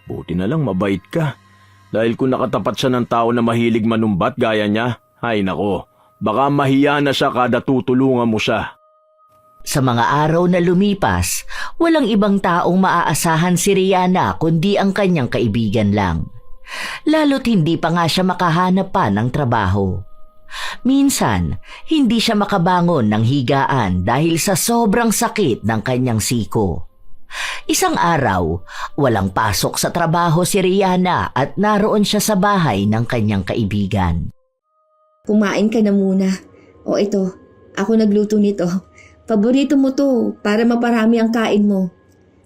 Buti na lang mabait ka. Dahil kung nakatapat siya ng tao na mahilig manumbat gaya niya, ay nako, baka mahiya na siya kada tutulungan mo siya. Sa mga araw na lumipas, walang ibang taong maaasahan si Rihanna kundi ang kanyang kaibigan lang. Lalo't hindi pa nga siya makahanap pa ng trabaho. Minsan, hindi siya makabangon ng higaan dahil sa sobrang sakit ng kanyang siko. Isang araw, walang pasok sa trabaho si Rihanna at naroon siya sa bahay ng kanyang kaibigan. Kumain ka na muna. O ito, ako nagluto nito. Paborito mo to para maparami ang kain mo.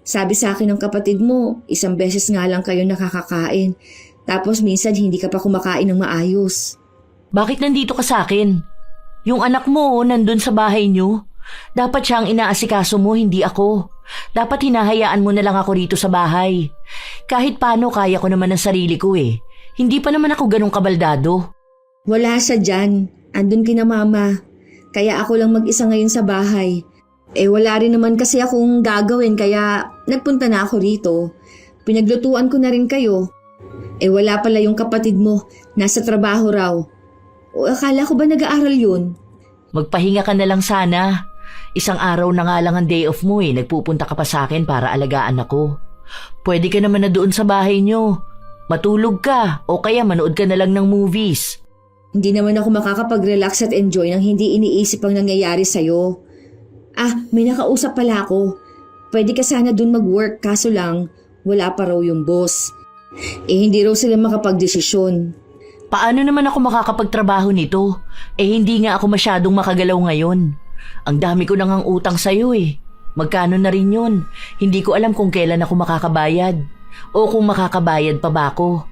Sabi sa akin ng kapatid mo, isang beses nga lang kayo nakakakain. Tapos minsan hindi ka pa kumakain ng maayos. Bakit nandito ka sa akin? Yung anak mo nandun sa bahay niyo. Dapat siya ang inaasikaso mo, hindi ako. Dapat hinahayaan mo na lang ako rito sa bahay. Kahit paano kaya ko naman ang sarili ko Hindi pa naman ako ganong kabaldado. Wala siya dyan. Andun kina mama. Kaya ako lang mag-isa ngayon sa bahay. Wala rin naman kasi akong gagawin kaya nagpunta na ako rito. Pinaglutuan ko na rin kayo. Wala pala yung kapatid mo. Nasa trabaho raw. O akala ko ba nag-aaral yun? Magpahinga ka na lang sana. Isang araw na nga lang ang day off mo Nagpupunta ka pa sa akin para alagaan ako. Pwede ka naman na doon sa bahay nyo. Matulog ka o kaya manood ka na lang ng movies. Hindi naman ako makakapag-relax at enjoy nang hindi iniisip ang nangyayari sa'yo. May nakausap pala ako. Pwede ka sana dun mag-work kaso lang wala pa raw yung boss. Hindi raw sila makapag-desisyon. Paano naman ako makakapagtrabaho nito? Hindi nga ako masyadong makagalaw ngayon. Ang dami ko nang ang utang sa'yo Magkano na rin yun? Hindi ko alam kung kailan ako makakabayad. O kung makakabayad pa ba ako.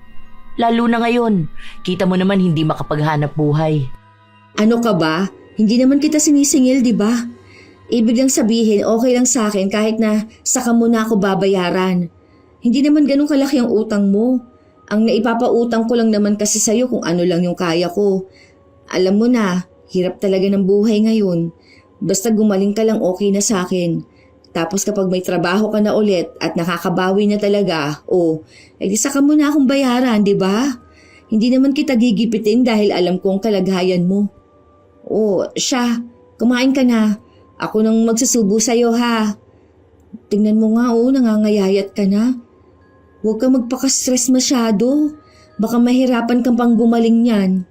Lalo na ngayon, kita mo naman hindi makapaghanap buhay. Ano ka ba? Hindi naman kita sinisingil, di ba? Ibig lang sabihin, okay lang sa akin kahit na saka mo na ako babayaran. Hindi naman ganun kalaki ang utang mo. Ang naipapautang ko lang naman kasi sa'yo kung ano lang yung kaya ko. Alam mo na, hirap talaga ng buhay ngayon. Basta gumaling ka lang okay na sa akin. Tapos kapag may trabaho ka na ulit at nakakabawi na talaga, di saka mo na akong bayaran, di ba? Hindi naman kita gigipitin dahil alam ko ang kalagayan mo. Siya, kumain ka na. Ako nang magsusubo sa'yo ha. Tingnan mo nga nangangayayat ka na. Huwag kang magpaka-stress masyado. Baka mahirapan kang pang gumaling yan.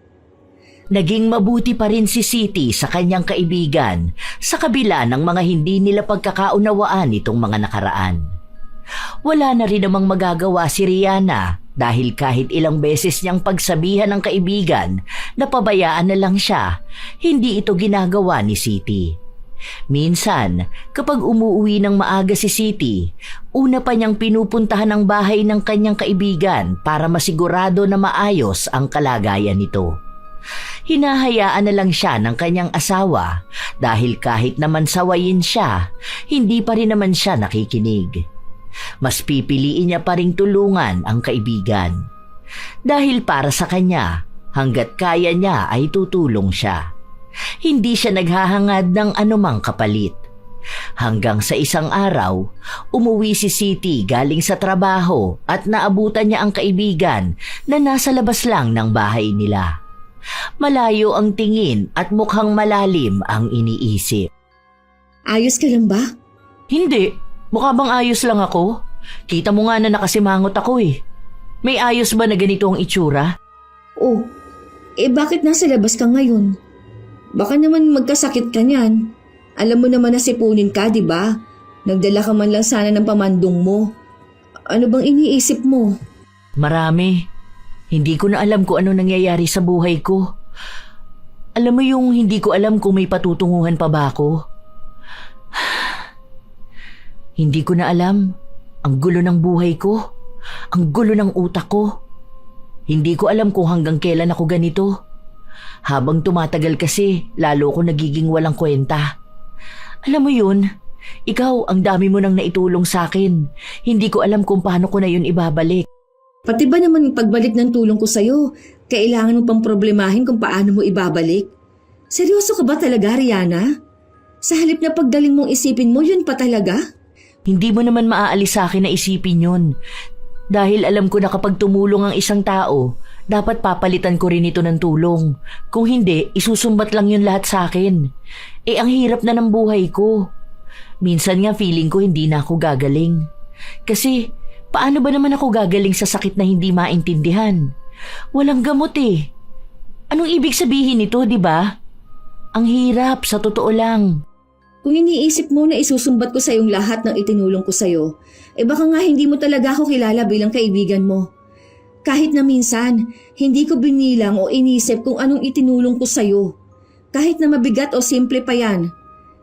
Naging mabuti pa rin si Siti sa kanyang kaibigan sa kabila ng mga hindi nila pagkakaunawaan itong mga nakaraan. Wala na rin namang magagawa si Rihanna dahil kahit ilang beses niyang pagsabihan ng kaibigan na pabayaan na lang siya, hindi ito ginagawa ni Siti. Minsan, kapag umuwi ng maaga si Siti, una pa niyang pinupuntahan ang bahay ng kanyang kaibigan para masigurado na maayos ang kalagayan nito. Hinahayaan na lang siya ng kanyang asawa dahil kahit naman sawayin siya, hindi pa rin naman siya nakikinig. Mas pipiliin niya pa ring tulungan ang kaibigan. Dahil para sa kanya, hanggat kaya niya ay tutulong siya. Hindi siya naghahangad ng anumang kapalit. Hanggang sa isang araw, umuwi si Siti galing sa trabaho at naabutan niya ang kaibigan na nasa labas lang ng bahay nila. Malayo ang tingin at mukhang malalim ang iniisip. Ayos ka lang ba? Hindi, mukha bang ayos lang ako? Kita mo nga na nakasimangot ako May ayos ba na ganito ang itsura? Bakit nasa labas ka ngayon? Baka naman magkasakit ka niyan. Alam mo naman na sipunin ka, di ba? Nagdala ka man lang sana ng pamandong mo. Ano bang iniisip mo? Marami. Hindi ko na alam kung ano nangyayari sa buhay ko. Alam mo yung hindi ko alam kung may patutunguhan pa ba ako? Hindi ko na alam. Ang gulo ng buhay ko. Ang gulo ng utak ko. Hindi ko alam kung hanggang kailan ako ganito. Habang tumatagal kasi, lalo ko nagiging walang kwenta. Alam mo yun, ikaw ang dami mo nang naitulong sa akin. Hindi ko alam kung paano ko na yun ibabalik. Pati ba naman yung pagbalik ng tulong ko sa'yo, kailangan mo pang problemahin kung paano mo ibabalik? Seryoso ka ba talaga, Rihanna? Sa halip na pagdaling mong isipin mo, yun pa talaga? Hindi mo naman maaalis sa akin na isipin yun. Dahil alam ko na kapag tumulong ang isang tao, dapat papalitan ko rin ito ng tulong. Kung hindi, isusumbat lang yun lahat sa akin. Ang hirap na ng buhay ko. Minsan nga feeling ko hindi na ako gagaling. Kasi, paano ba naman ako gagaling sa sakit na hindi maintindihan? Walang gamot Anong ibig sabihin nito, di ba? Ang hirap, sa totoo lang. Kung iniisip mo na isusumbat ko sa iyong lahat ng itinulong ko sa'yo, baka nga hindi mo talaga ako kilala bilang kaibigan mo. Kahit na minsan, hindi ko binilang o inisip kung anong itinulong ko sa'yo. Kahit na mabigat o simple pa yan.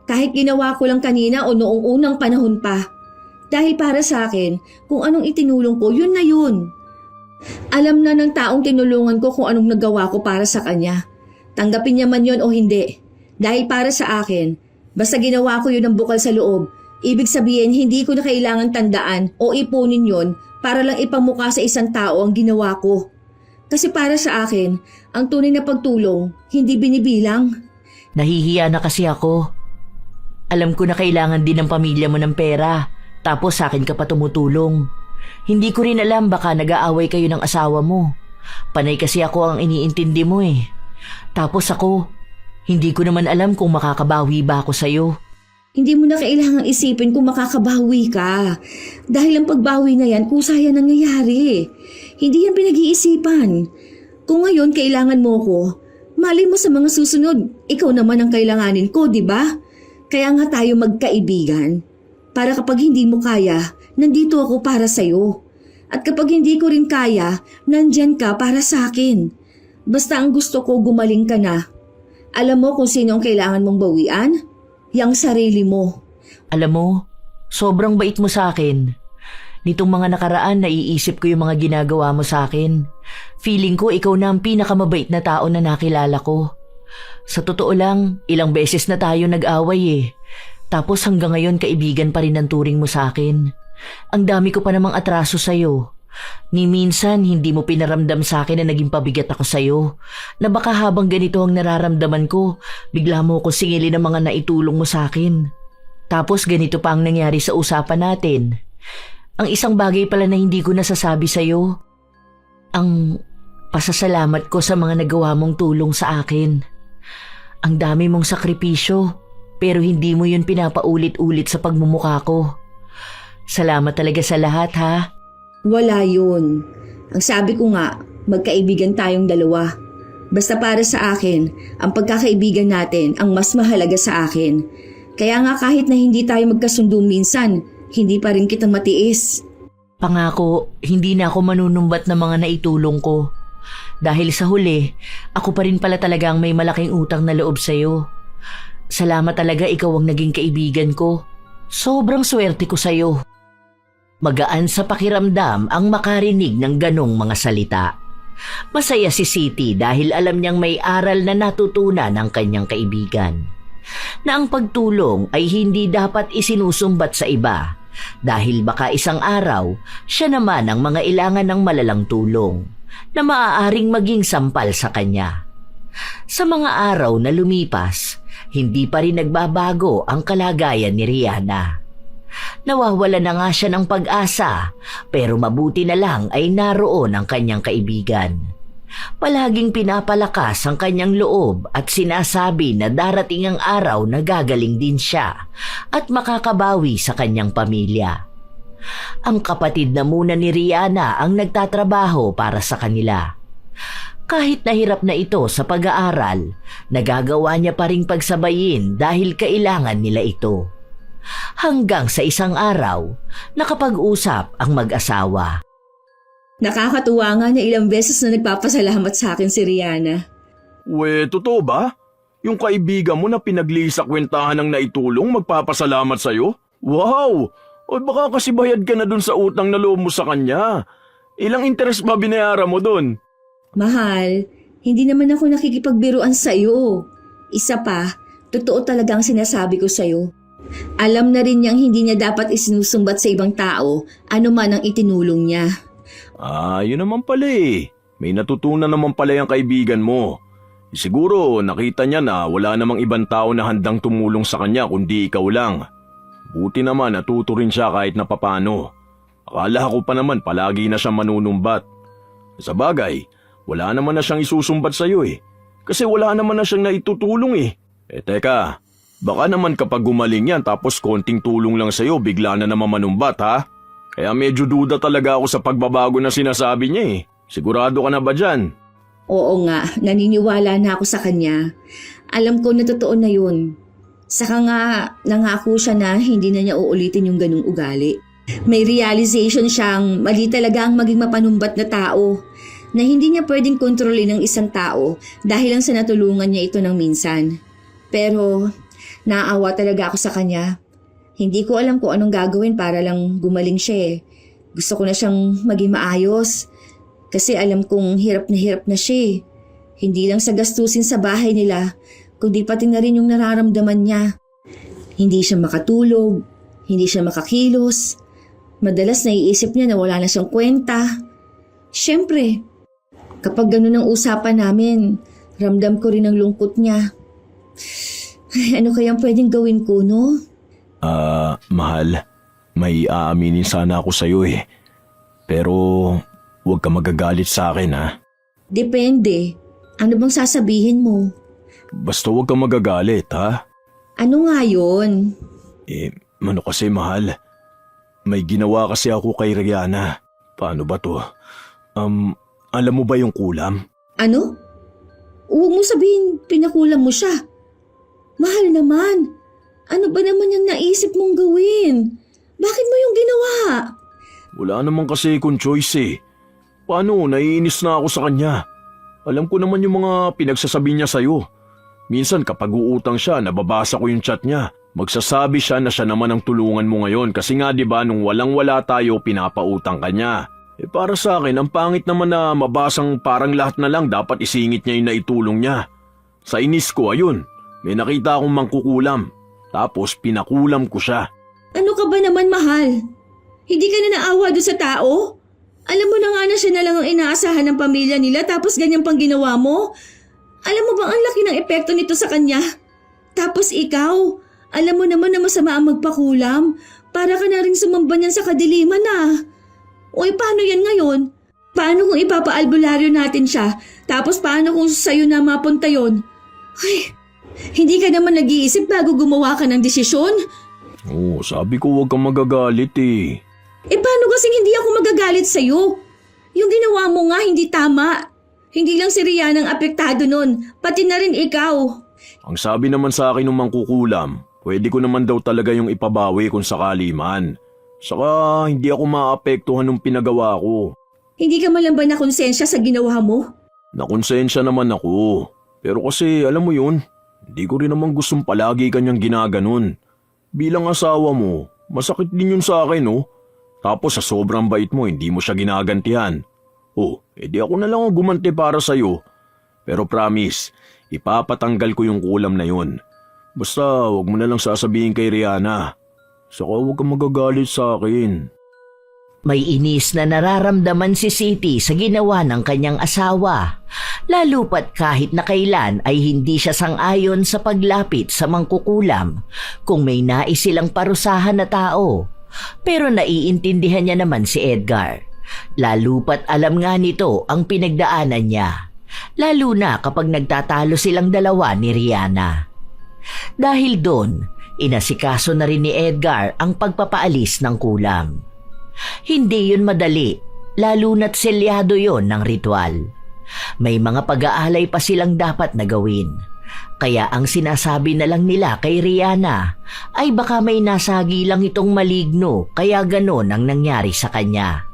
Kahit ginawa ko lang kanina o noong unang panahon pa. Dahil para sa akin, kung anong itinulong ko, yun na yun. Alam na ng taong tinulungan ko kung anong nagawa ko para sa kanya. Tanggapin niya man yun o hindi. Dahil para sa akin, basta ginawa ko yun ng bukal sa loob, ibig sabihin hindi ko na kailangan tandaan o ipunin yun para lang ipamukha sa isang tao ang ginawa ko. Kasi para sa akin, ang tunay na pagtulong, hindi binibilang. Nahihiya na kasi ako. Alam ko na kailangan din ng pamilya mo ng pera, tapos sa akin ka pa tumutulong. Hindi ko rin alam, baka nag-aaway kayo ng asawa mo. Panay kasi ako ang iniintindi mo eh. Tapos ako, hindi ko naman alam kung makakabawi ba ako sa'yo. Hindi mo na kailangang isipin kung makakabawi ka. Dahil ang pagbawi na yan, kusa yan nangyayari. Hindi yan pinag-iisipan. Kung ngayon kailangan mo ko, malay mo sa mga susunod, ikaw naman ang kailanganin ko, di ba? Kaya nga tayo magkaibigan. Para kapag hindi mo kaya, nandito ako para sa'yo. At kapag hindi ko rin kaya, nandyan ka para sa akin. Basta ang gusto ko, gumaling ka na. Alam mo kung sino ang kailangan mong bawian? Yang sarili mo. Alam mo, sobrang bait mo sa akin. Nitong mga nakaraan, naiisip ko yung mga ginagawa mo sa akin. Feeling ko ikaw na ang pinakamabait na tao na nakilala ko. Sa totoo lang, ilang beses na tayo nag-away eh. Tapos hanggang ngayon kaibigan pa rin ang turing mo sa akin. Ang dami ko pa namang atraso sa'yo. Ni minsan hindi mo pinaramdam sa akin na naging pabigat ako sa'yo. Na baka habang ganito ang nararamdaman ko, bigla mo ko singilin ang mga naitulong mo sa akin. Tapos ganito pa ang nangyari sa usapan natin. Ang isang bagay pala na hindi ko nasasabi sa'yo. Ang pasasalamat ko sa mga nagawa mong tulong sa akin. Ang dami mong sakripisyo, pero hindi mo yun pinapaulit-ulit sa pagmumukha ko. Salamat talaga sa lahat ha. Wala yun. Ang sabi ko nga, magkaibigan tayong dalawa. Basta para sa akin, ang pagkakaibigan natin ang mas mahalaga sa akin. Kaya nga kahit na hindi tayo magkasundo minsan, hindi pa rin kita matiis. Pangako, hindi na ako manunumbat ng mga naitulong ko. Dahil sa huli, ako pa rin pala talagang may malaking utang na loob sa'yo. Salamat talaga, ikaw ang naging kaibigan ko. Sobrang swerte ko sa'yo. Magaan sa pakiramdam ang makarinig ng ganong mga salita. Masaya si Siti dahil alam niyang may aral na natutunan ng kanyang kaibigan. Na ang pagtulong ay hindi dapat isinusumbat sa iba dahil baka isang araw siya naman ang mga ilangan ng malalang tulong na maaaring maging sampal sa kanya. Sa mga araw na lumipas, hindi pa rin nagbabago ang kalagayan ni Rihanna. Nawawala na nga siya ng pag-asa, pero mabuti na lang ay naroon ang kanyang kaibigan. Palaging pinapalakas ang kanyang loob at sinasabi na darating ang araw na gagaling din siya at makakabawi sa kanyang pamilya. Ang kapatid na muna ni Rihanna ang nagtatrabaho para sa kanila. Kahit nahirap na ito sa pag-aaral, nagagawa niya pa ring pagsabayin dahil kailangan nila ito. Hanggang sa isang araw, nakapag-usap ang mag-asawa. Nakakatuwa nga na ilang beses na nagpapasalamat sa akin si Rihanna. Totoo ba? Yung kaibigan mo na pinagli sa kwentahan ng naitulong magpapasalamat sa'yo? Wow! O baka kasi bayad ka na dun sa utang na loob mo sa kanya. Ilang interest ba binayaran mo dun? Mahal, hindi naman ako nakikipagbiruan sa'yo. Isa pa, totoo talaga ang sinasabi ko sa'yo. Alam na rin niyang hindi niya dapat isinusumbat sa ibang tao ano man ang itinulong niya. Yun naman pala eh. May natutunan naman pala yung kaibigan mo. Siguro nakita niya na wala namang ibang tao na handang tumulong sa kanya kundi ikaw lang. Buti naman natuto rin siya kahit na papano. Akala ko pa naman palagi na siyang manunumbat. Sa bagay, wala naman na siyang isusumbat sa'yo eh. Kasi wala naman na siyang naitutulong eh. Teka, baka naman kapag gumaling yan tapos konting tulong lang sa'yo bigla na naman manumbat ha? Kaya medyo duda talaga ako sa pagbabago na sinasabi niya eh. Sigurado ka na ba dyan? Oo nga, naniniwala na ako sa kanya. Alam ko na totoo na yun. Saka nga, nangako siya na hindi na niya uulitin yung ganung ugali. May realization siyang mali talaga ang maging mapanumbat na tao. Na hindi niya pwedeng kontrolin ng isang tao dahil lang sa natulungan niya ito ng minsan. Pero, naawa talaga ako sa kanya. Hindi ko alam kung anong gagawin para lang gumaling siya eh. Gusto ko na siyang maging maayos. Kasi alam kong hirap na siya eh. Hindi lang sa gastusin sa bahay nila, kundi pati na rin yung nararamdaman niya. Hindi siya makatulog, hindi siya makakilos. Madalas naiisip niya na wala na siyang kwenta. Siyempre, kapag ganun ang usapan namin, ramdam ko rin ang lungkot niya. Ay, ano kayang pwedeng gawin ko, no? Mahal, may aaminin sana ako sa'yo eh. Pero huwag ka magagalit sa akin ha. Depende. Ano bang sasabihin mo? Basta huwag ka magagalit ha. Ano nga yun? Ano kasi mahal? May ginawa kasi ako kay Rihanna. Paano ba to? Alam mo ba yung kulam? Ano? Huwag mo sabihin pinakulam mo siya. Mahal naman. Ano ba naman yung naisip mong gawin? Bakit mo yung ginawa? Wala naman kasi akong choice eh. Paano? Naiinis na ako sa kanya. Alam ko naman yung mga pinagsasabi niya sa'yo. Minsan kapag uutang siya, nababasa ko yung chat niya. Magsasabi siya na siya naman ang tulungan mo ngayon kasi nga 'di ba nung walang-wala tayo pinapautang ka niya. Para sa akin, ang pangit naman na mabasang parang lahat na lang dapat isingit niya yung naitulong niya. Sa inis ko, ayun, may nakita akong mangkukulam. Tapos pinakulam ko siya. Ano ka ba naman, mahal? Hindi ka na naawa doon sa tao? Alam mo na nga na siya na lang ang inaasahan ng pamilya nila tapos ganyan pang ginawa mo? Alam mo bang ang laki ng epekto nito sa kanya? Tapos ikaw, alam mo naman na masama ang magpakulam. Para ka na rin sumamba niyan sa kadiliman ah. Uy, paano yan ngayon? Paano kung ipapaalbularyo natin siya? Tapos paano kung sa'yo na mapunta yon? Ay, hindi ka naman nag-iisip bago gumawa ka ng desisyon? Oo, sabi ko huwag kang magagalit eh. Paano kasing hindi ako magagalit sa'yo? Yung ginawa mo nga hindi tama. Hindi lang si Rihanna ang apektado nun, pati na rin ikaw. Ang sabi naman sa akin ng mangkukulam, pwede ko naman daw talaga yung ipabawi kung sakali man. Saka hindi ako maapektuhan ng pinagawa ko. Hindi ka man lang ba nakonsensya sa ginawa mo? Nakonsensya naman ako. Pero kasi alam mo yun, hindi ko rin naman gustong palagi kanyang ginaganon. Bilang asawa mo, masakit din yun sa akin oh. Tapos sa sobrang bait mo, hindi mo siya ginagantihan. Edi ako na lang ang gumanti para sa'yo. Pero promise, ipapatanggal ko yung kulam na yun. Basta huwag mo na lang sasabihin kay Rihanna. Saka huwag kang magagalit sa akin. May inis na nararamdaman si Siti sa ginawa ng kanyang asawa. Lalo pat kahit na kailan ay hindi siya sang-ayon sa paglapit sa mangkukulam kung may nais silang parusahan na tao. Pero naiintindihan niya naman si Edgar. Lalo pat alam nga nito ang pinagdaanan niya. Lalo na kapag nagtatalo silang dalawa ni Rihanna. Dahil doon, inasikaso na rin ni Edgar ang pagpapaalis ng kulam. Hindi yun madali, lalo na't selyado yon ng ritual. May mga pag-aalay pa silang dapat na gawin. Kaya ang sinasabi na lang nila kay Rihanna ay baka may nasagi lang itong maligno kaya ganon ang nangyari sa kanya.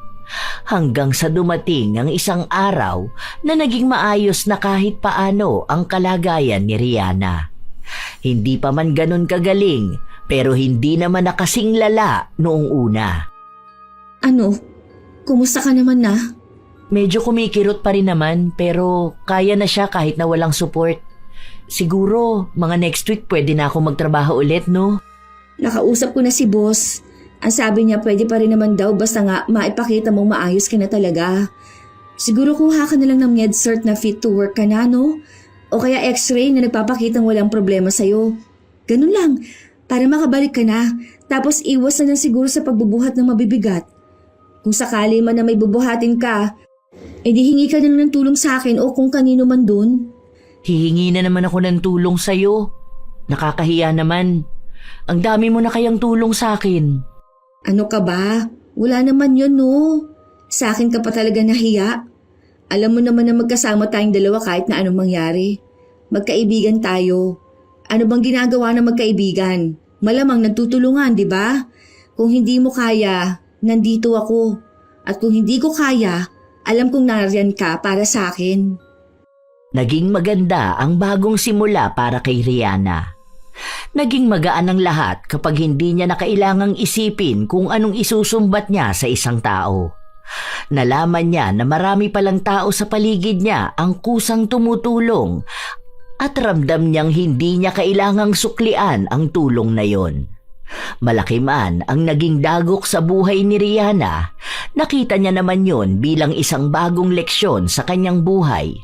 Hanggang sa dumating ang isang araw na naging maayos na kahit paano ang kalagayan ni Rihanna. Hindi pa man ganon kagaling pero hindi naman nakasing lala noong una. Ano? Kumusta ka naman na? Medyo kumikirot pa rin naman pero kaya na siya kahit na walang support. Siguro mga next week pwede na ako magtrabaho ulit, no? Nakausap ko na si boss. Ang sabi niya pwede pa rin naman daw basta nga maipakita mong maayos ka na talaga. Siguro kuha ka na lang ng med-cert na fit to work ka na, no? O kaya x-ray na nagpapakitang walang problema sa'yo. Ganun lang, para makabalik ka na. Tapos iwas na lang siguro sa pagbubuhat ng mabibigat. Kung sakali man na may bubuhatin ka, edi hingi ka na lang ng tulong sa akin o kung kanino man dun. Hihingi na naman ako ng tulong sa'yo. Nakakahiya naman. Ang dami mo na kayang tulong sa akin. Ano ka ba? Wala naman yun, no? Sa akin ka pa talaga nahiya. Alam mo naman na magkasama tayong dalawa kahit na anong mangyari. Magkaibigan tayo. Ano bang ginagawa ng magkaibigan? Malamang nagtutulungan, di ba? Kung hindi mo kaya, nandito ako. At kung hindi ko kaya, alam kong nariyan ka para sa akin. Naging maganda ang bagong simula para kay Rihanna. Naging magaan ang lahat kapag hindi niya na kailangang isipin kung anong isusumbat niya sa isang tao. Nalaman niya na marami palang tao sa paligid niya ang kusang tumutulong at ramdam niyang hindi niya kailangang suklian ang tulong na yon. Malaki man ang naging dagok sa buhay ni Rihanna, nakita niya naman yon bilang isang bagong leksyon sa kanyang buhay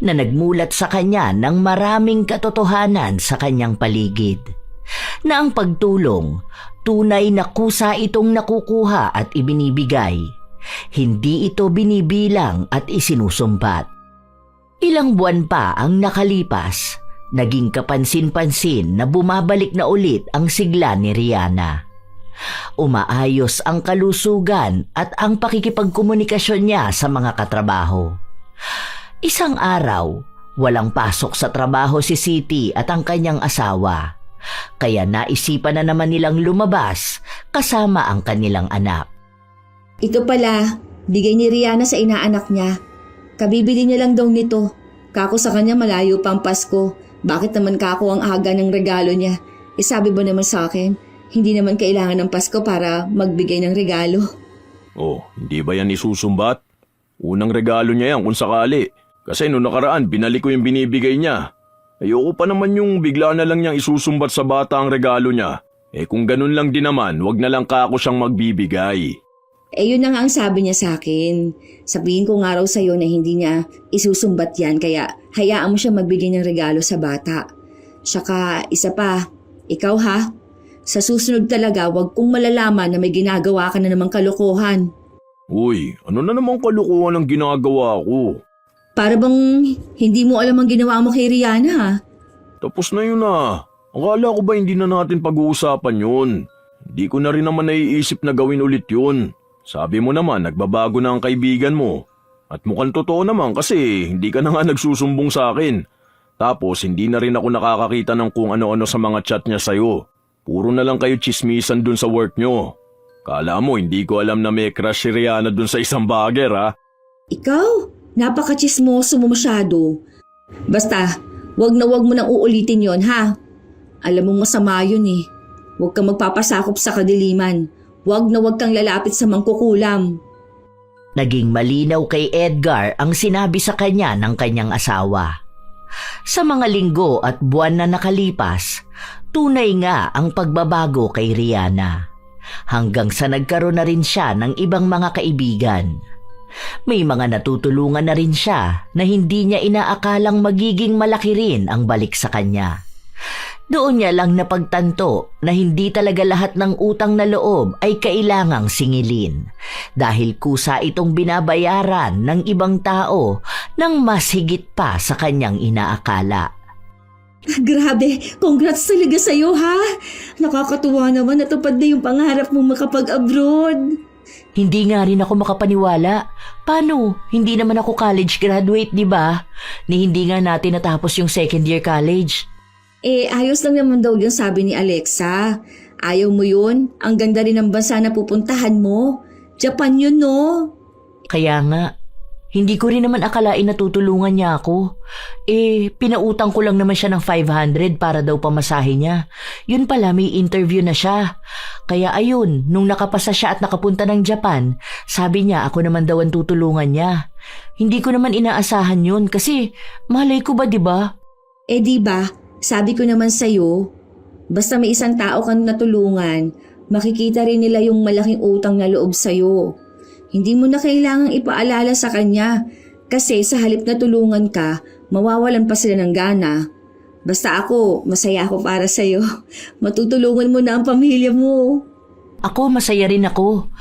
na nagmulat sa kanya ng maraming katotohanan sa kanyang paligid. Na ang pagtulong, tunay na kusa itong nakukuha at ibinibigay. Hindi ito binibilang at isinusumbat. Ilang buwan pa ang nakalipas, naging kapansin-pansin na bumabalik na ulit ang sigla ni Rihanna. Umaayos ang kalusugan at ang pakikipagkomunikasyon niya sa mga katrabaho. Isang araw, walang pasok sa trabaho si Siti at ang kanyang asawa. Kaya naisipan na naman nilang lumabas kasama ang kanilang anak. Ito pala, bigay ni Rihanna sa inaanak niya. Kabibili niya lang daw nito. Kako sa kanya malayo pa ang Pasko. Bakit naman kako ang aga ng regalo niya? Sabi mo naman sa akin, hindi naman kailangan ng Pasko para magbigay ng regalo. Oh, hindi ba yan isusumbat? Unang regalo niya yan kung sakali. Kasi noong nakaraan, binalik ko yung binibigay niya. Ayoko pa naman yung bigla na lang niyang isusumbat sa bata ang regalo niya. Kung ganun lang din naman, wag na lang kako siyang magbibigay. Yun na nga ang sabi niya sa akin. Sabihin ko nga raw sa'yo na hindi niya isusumbat yan, kaya hayaan mo siya magbigay ng regalo sa bata. Saka isa pa, ikaw ha, sa susunod talaga wag kong malalaman na may ginagawa ka na namang kalokohan. Uy, ano na namang kalukuhan ang ginagawa ko? Para bang hindi mo alam ang ginawa mo kay Rihanna ha? Tapos na yun ah. Akala ko ba hindi na natin pag-uusapan yun? Hindi ko na rin naman naiisip na gawin ulit yun. Sabi mo naman, nagbabago na ang kaibigan mo. At mukhang totoo naman kasi hindi ka na nga nagsusumbong sa akin. Tapos hindi na rin ako nakakakita ng kung ano-ano sa mga chat niya sa'yo. Puro na lang kayo chismisan dun sa work nyo. Kala mo hindi ko alam na may crush si Rihanna dun sa isang bagger ha? Ikaw, napaka-chismoso mo masyado. Basta, wag mo nang uulitin yon ha? Alam mong masama yun eh. Huwag kang magpapasakop sa kadiliman. Wag kang lalapit sa mangkukulam. Naging malinaw kay Edgar ang sinabi sa kanya ng kanyang asawa. Sa mga linggo at buwan na nakalipas, tunay nga ang pagbabago kay Rihanna. Hanggang sa nagkaroon na rin siya ng ibang mga kaibigan. May mga natutulungan na rin siya na hindi niya inaakalang magiging malaki rin ang balik sa kanya. Doon niya lang napagtanto na hindi talaga lahat ng utang na loob ay kailangang singilin dahil kusa itong binabayaran ng ibang tao ng mas higit pa sa kanyang inaakala. Grabe, congrats talaga sa'yo ha. Nakakatuwa naman natupad na yung pangarap mong makapag-abroad. Hindi nga rin ako makapaniwala. Paano? Hindi naman ako college graduate, di ba? Ni hindi nga natin natapos yung second year college. Ayos lang naman daw yung sabi ni Alexa. Ayaw mo yun? Ang ganda rin ng bansa na pupuntahan mo. Japan yun, no? Kaya nga, hindi ko rin naman akalain na tutulungan niya ako. Pinautang ko lang naman siya ng 500 para daw pamasahe niya. Yun pala, may interview na siya. Kaya ayun, nung nakapasa siya at nakapunta ng Japan, sabi niya ako naman daw ang tutulungan niya. Hindi ko naman inaasahan yun kasi malay ko ba, di ba? Diba? Sabi ko naman sa'yo, basta may isang tao kang natulungan, makikita rin nila yung malaking utang na loob sa'yo. Hindi mo na kailangang ipaalala sa kanya kasi sa halip na tulungan ka, mawawalan pa sila ng gana. Basta ako, masaya ako para sa'yo. Matutulungan mo na ang pamilya mo. Ako, masaya rin ako.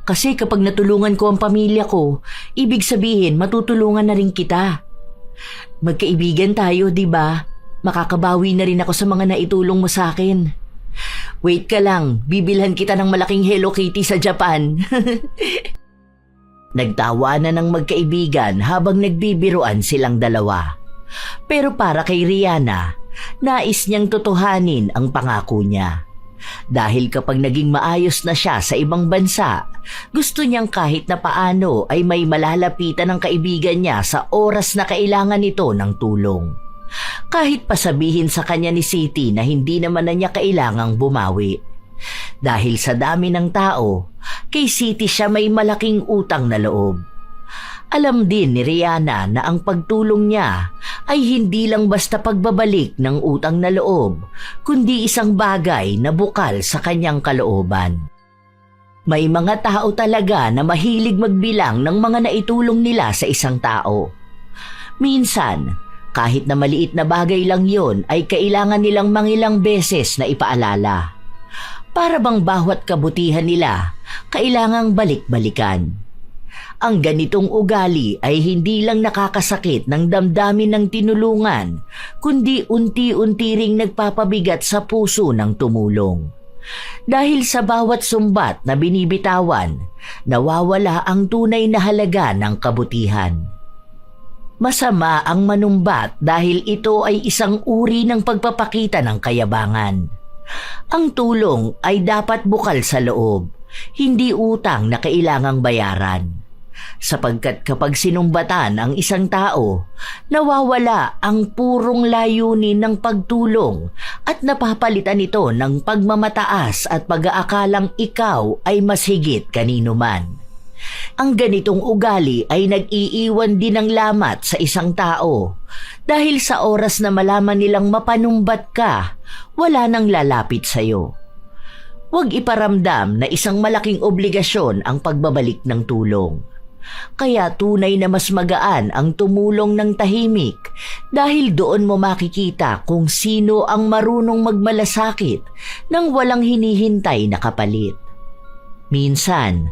Kasi kapag natulungan ko ang pamilya ko, ibig sabihin matutulungan na rin kita. Magkaibigan tayo, di ba? Makakabawi na rin ako sa mga naitulong mo sa akin. Wait ka lang, bibilhan kita ng malaking Hello Kitty sa Japan. Nagtawanan ng magkaibigan habang nagbibiruan silang dalawa. Pero para kay Rihanna, nais niyang tutuhanin ang pangako niya. Dahil kapag naging maayos na siya sa ibang bansa, gusto niyang kahit na paano ay may malalapitan ng kaibigan niya sa oras na kailangan nito ng tulong. Kahit pasabihin sa kanya ni Siti na hindi naman na niya kailangang bumawi. Dahil sa dami ng tao, kay Siti siya may malaking utang na loob. Alam din ni Rihanna na ang pagtulong niya ay hindi lang basta pagbabalik ng utang na loob, kundi isang bagay na bukal sa kanyang kalooban. May mga tao talaga na mahilig magbilang ng mga naitulong nila sa isang tao. Minsan, kahit na maliit na bagay lang yon ay kailangan nilang mangilang beses na ipaalala. Para bang bawat kabutihan nila kailangang balik-balikan. Ang ganitong ugali ay hindi lang nakakasakit ng damdamin ng tinulungan, kundi unti-unti ring nagpapabigat sa puso ng tumulong. Dahil sa bawat sumbat na binibitawan, nawawala ang tunay na halaga ng kabutihan. Masama ang manumbat dahil ito ay isang uri ng pagpapakita ng kayabangan. Ang tulong ay dapat bukal sa loob, hindi utang na kailangang bayaran. Sapagkat kapag sinumbatan ang isang tao, nawawala ang purong layunin ng pagtulong at napapalitan ito ng pagmamataas at pag-aakalang ikaw ay mas higit kanino man. Ang ganitong ugali ay nag-iiwan din ng lamat sa isang tao dahil sa oras na malaman nilang mapanumbat ka, wala nang lalapit sa'yo. Huwag iparamdam na isang malaking obligasyon ang pagbabalik ng tulong. Kaya tunay na mas magaan ang tumulong ng tahimik dahil doon mo makikita kung sino ang marunong magmalasakit nang walang hinihintay na kapalit. Minsan,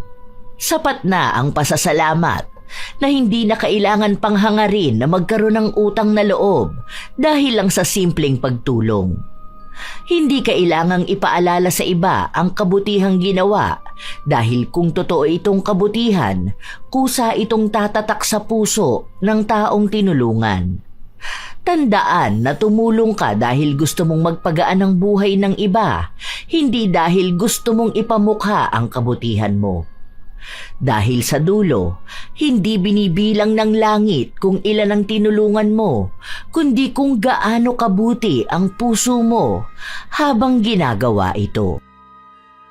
sapat na ang pasasalamat na hindi na kailangan pang hangarin na magkaroon ng utang na loob dahil lang sa simpleng pagtulong. Hindi kailangang ipaalala sa iba ang kabutihang ginawa dahil kung totoo itong kabutihan, kusa itong tatatak sa puso ng taong tinulungan. Tandaan na tumulong ka dahil gusto mong magpagaan ng buhay ng iba, hindi dahil gusto mong ipamukha ang kabutihan mo. Dahil sa dulo, hindi binibilang ng langit kung ilan ang tinulungan mo, kundi kung gaano kabuti ang puso mo habang ginagawa ito.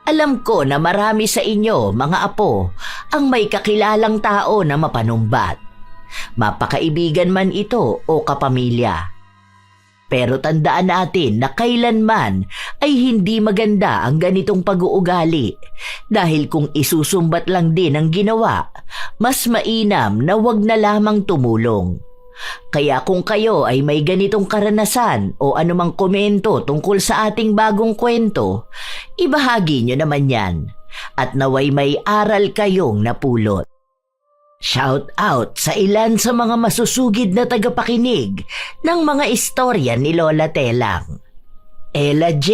Alam ko na marami sa inyo, mga apo, ang may kakilalang tao na mapanumbat. Mapakaibigan man ito o kapamilya. Pero tandaan natin na kailanman ay hindi maganda ang ganitong pag-uugali dahil kung isusumbat lang din ang ginawa, mas mainam na wag na lamang tumulong. Kaya kung kayo ay may ganitong karanasan o anumang komento tungkol sa ating bagong kwento, ibahagi nyo naman yan at naway may aral kayong napulot. Shout out sa ilan sa mga masusugid na tagapakinig ng mga istorya ni Lola Telang. Ella J,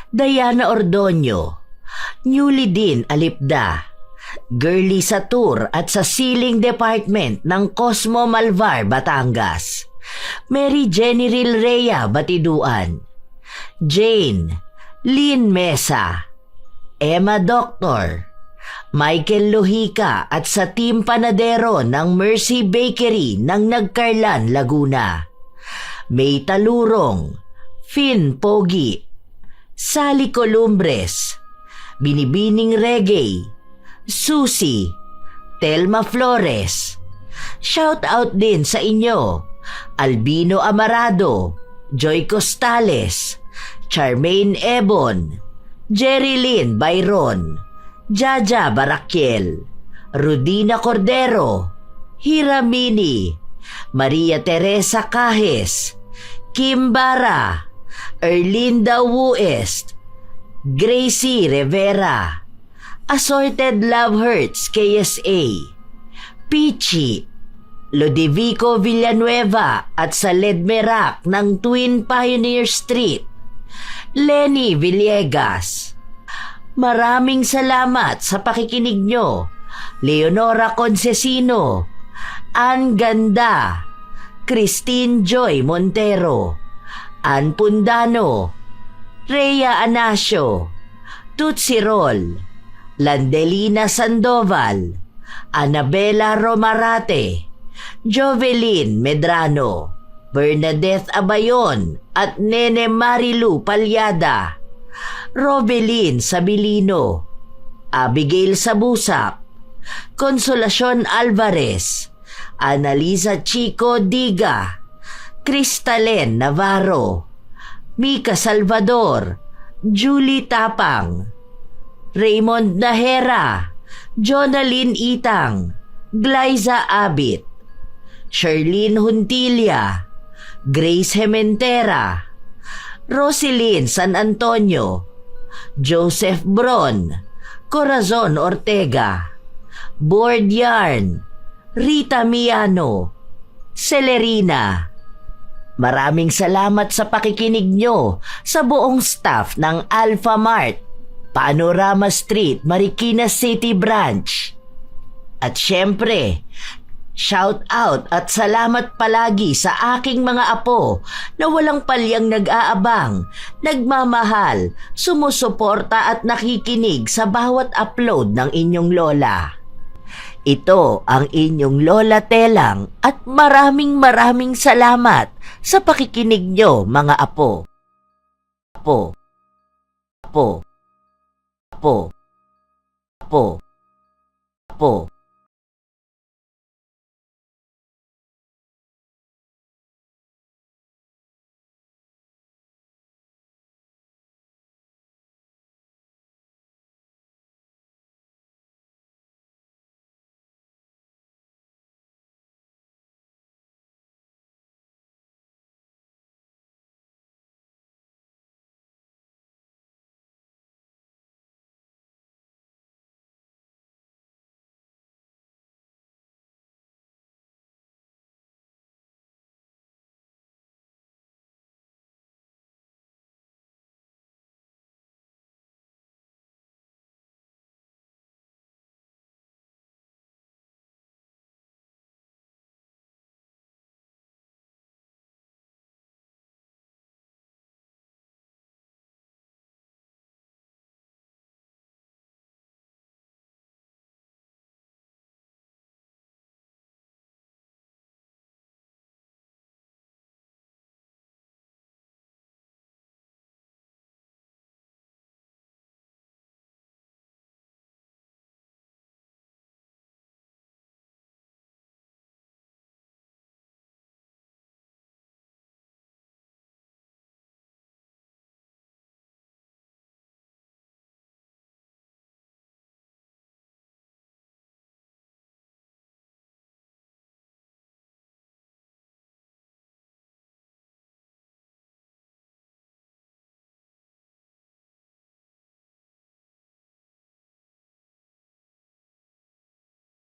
Diana Ordonio, Newly Din Alipda, Girly Satur at sa Siling Department ng Cosmo Malvar, Batangas, Mary Jenny Rilrea Batiduan, Jane, Lynn Mesa, Emma Doctor, Michael Lohica at sa Team Panadero ng Mercy Bakery ng Nagcarlan, Laguna, May Talurong, Finn Pogi, Sally Columbres, Binibining Reggae, Susie, Telma Flores. Shout out din sa inyo, Albino Amarado, Joy Costales, Charmaine Ebon, Jerry Lynn Byron, Jaja Barakiel, Rudina Cordero, Hiramini, Maria Teresa Cajes, Kim Bara, Erlinda Wuest, Gracie Rivera, Assorted Love Hurts KSA, Pichi, Lodivico Villanueva at sa Ledmerac ng Twin Pioneer Street, Lenny Villegas. Maraming salamat sa pakikinig nyo, Leonora Concesino, Ann Ganda, Christine Joy Montero, Ann Pundano, Rhea Anasio, Tutsi Roll, Landelina Sandoval, Annabella Romarate, Jovelyn Medrano, Bernadette Abayon at Nene Marilu Palyada, Robelin Sabilino, Abigail Sabusak, Consolacion Alvarez, Annalisa Chico Diga, Cristalen Navarro, Mika Salvador, Julie Tapang, Raymond Nahera, Jonalyn Itang, Glyza Abit, Sherlyn Huntilia, Grace Hementera, Roselyn San Antonio, Joseph Bron, Corazon Ortega, Board Yarn, Rita Miano, Celerina. Maraming salamat sa pakikinig nyo sa buong staff ng Alpha Mart, Panorama Street, Marikina City Branch. At syempre, shout out at salamat palagi sa aking mga apo na walang palyang nag-aabang, nagmamahal, sumusuporta at nakikinig sa bawat upload ng inyong lola. Ito ang inyong Lola Telang at maraming salamat sa pakikinig nyo, mga apo. Apo. Apo. Apo. Apo. Apo.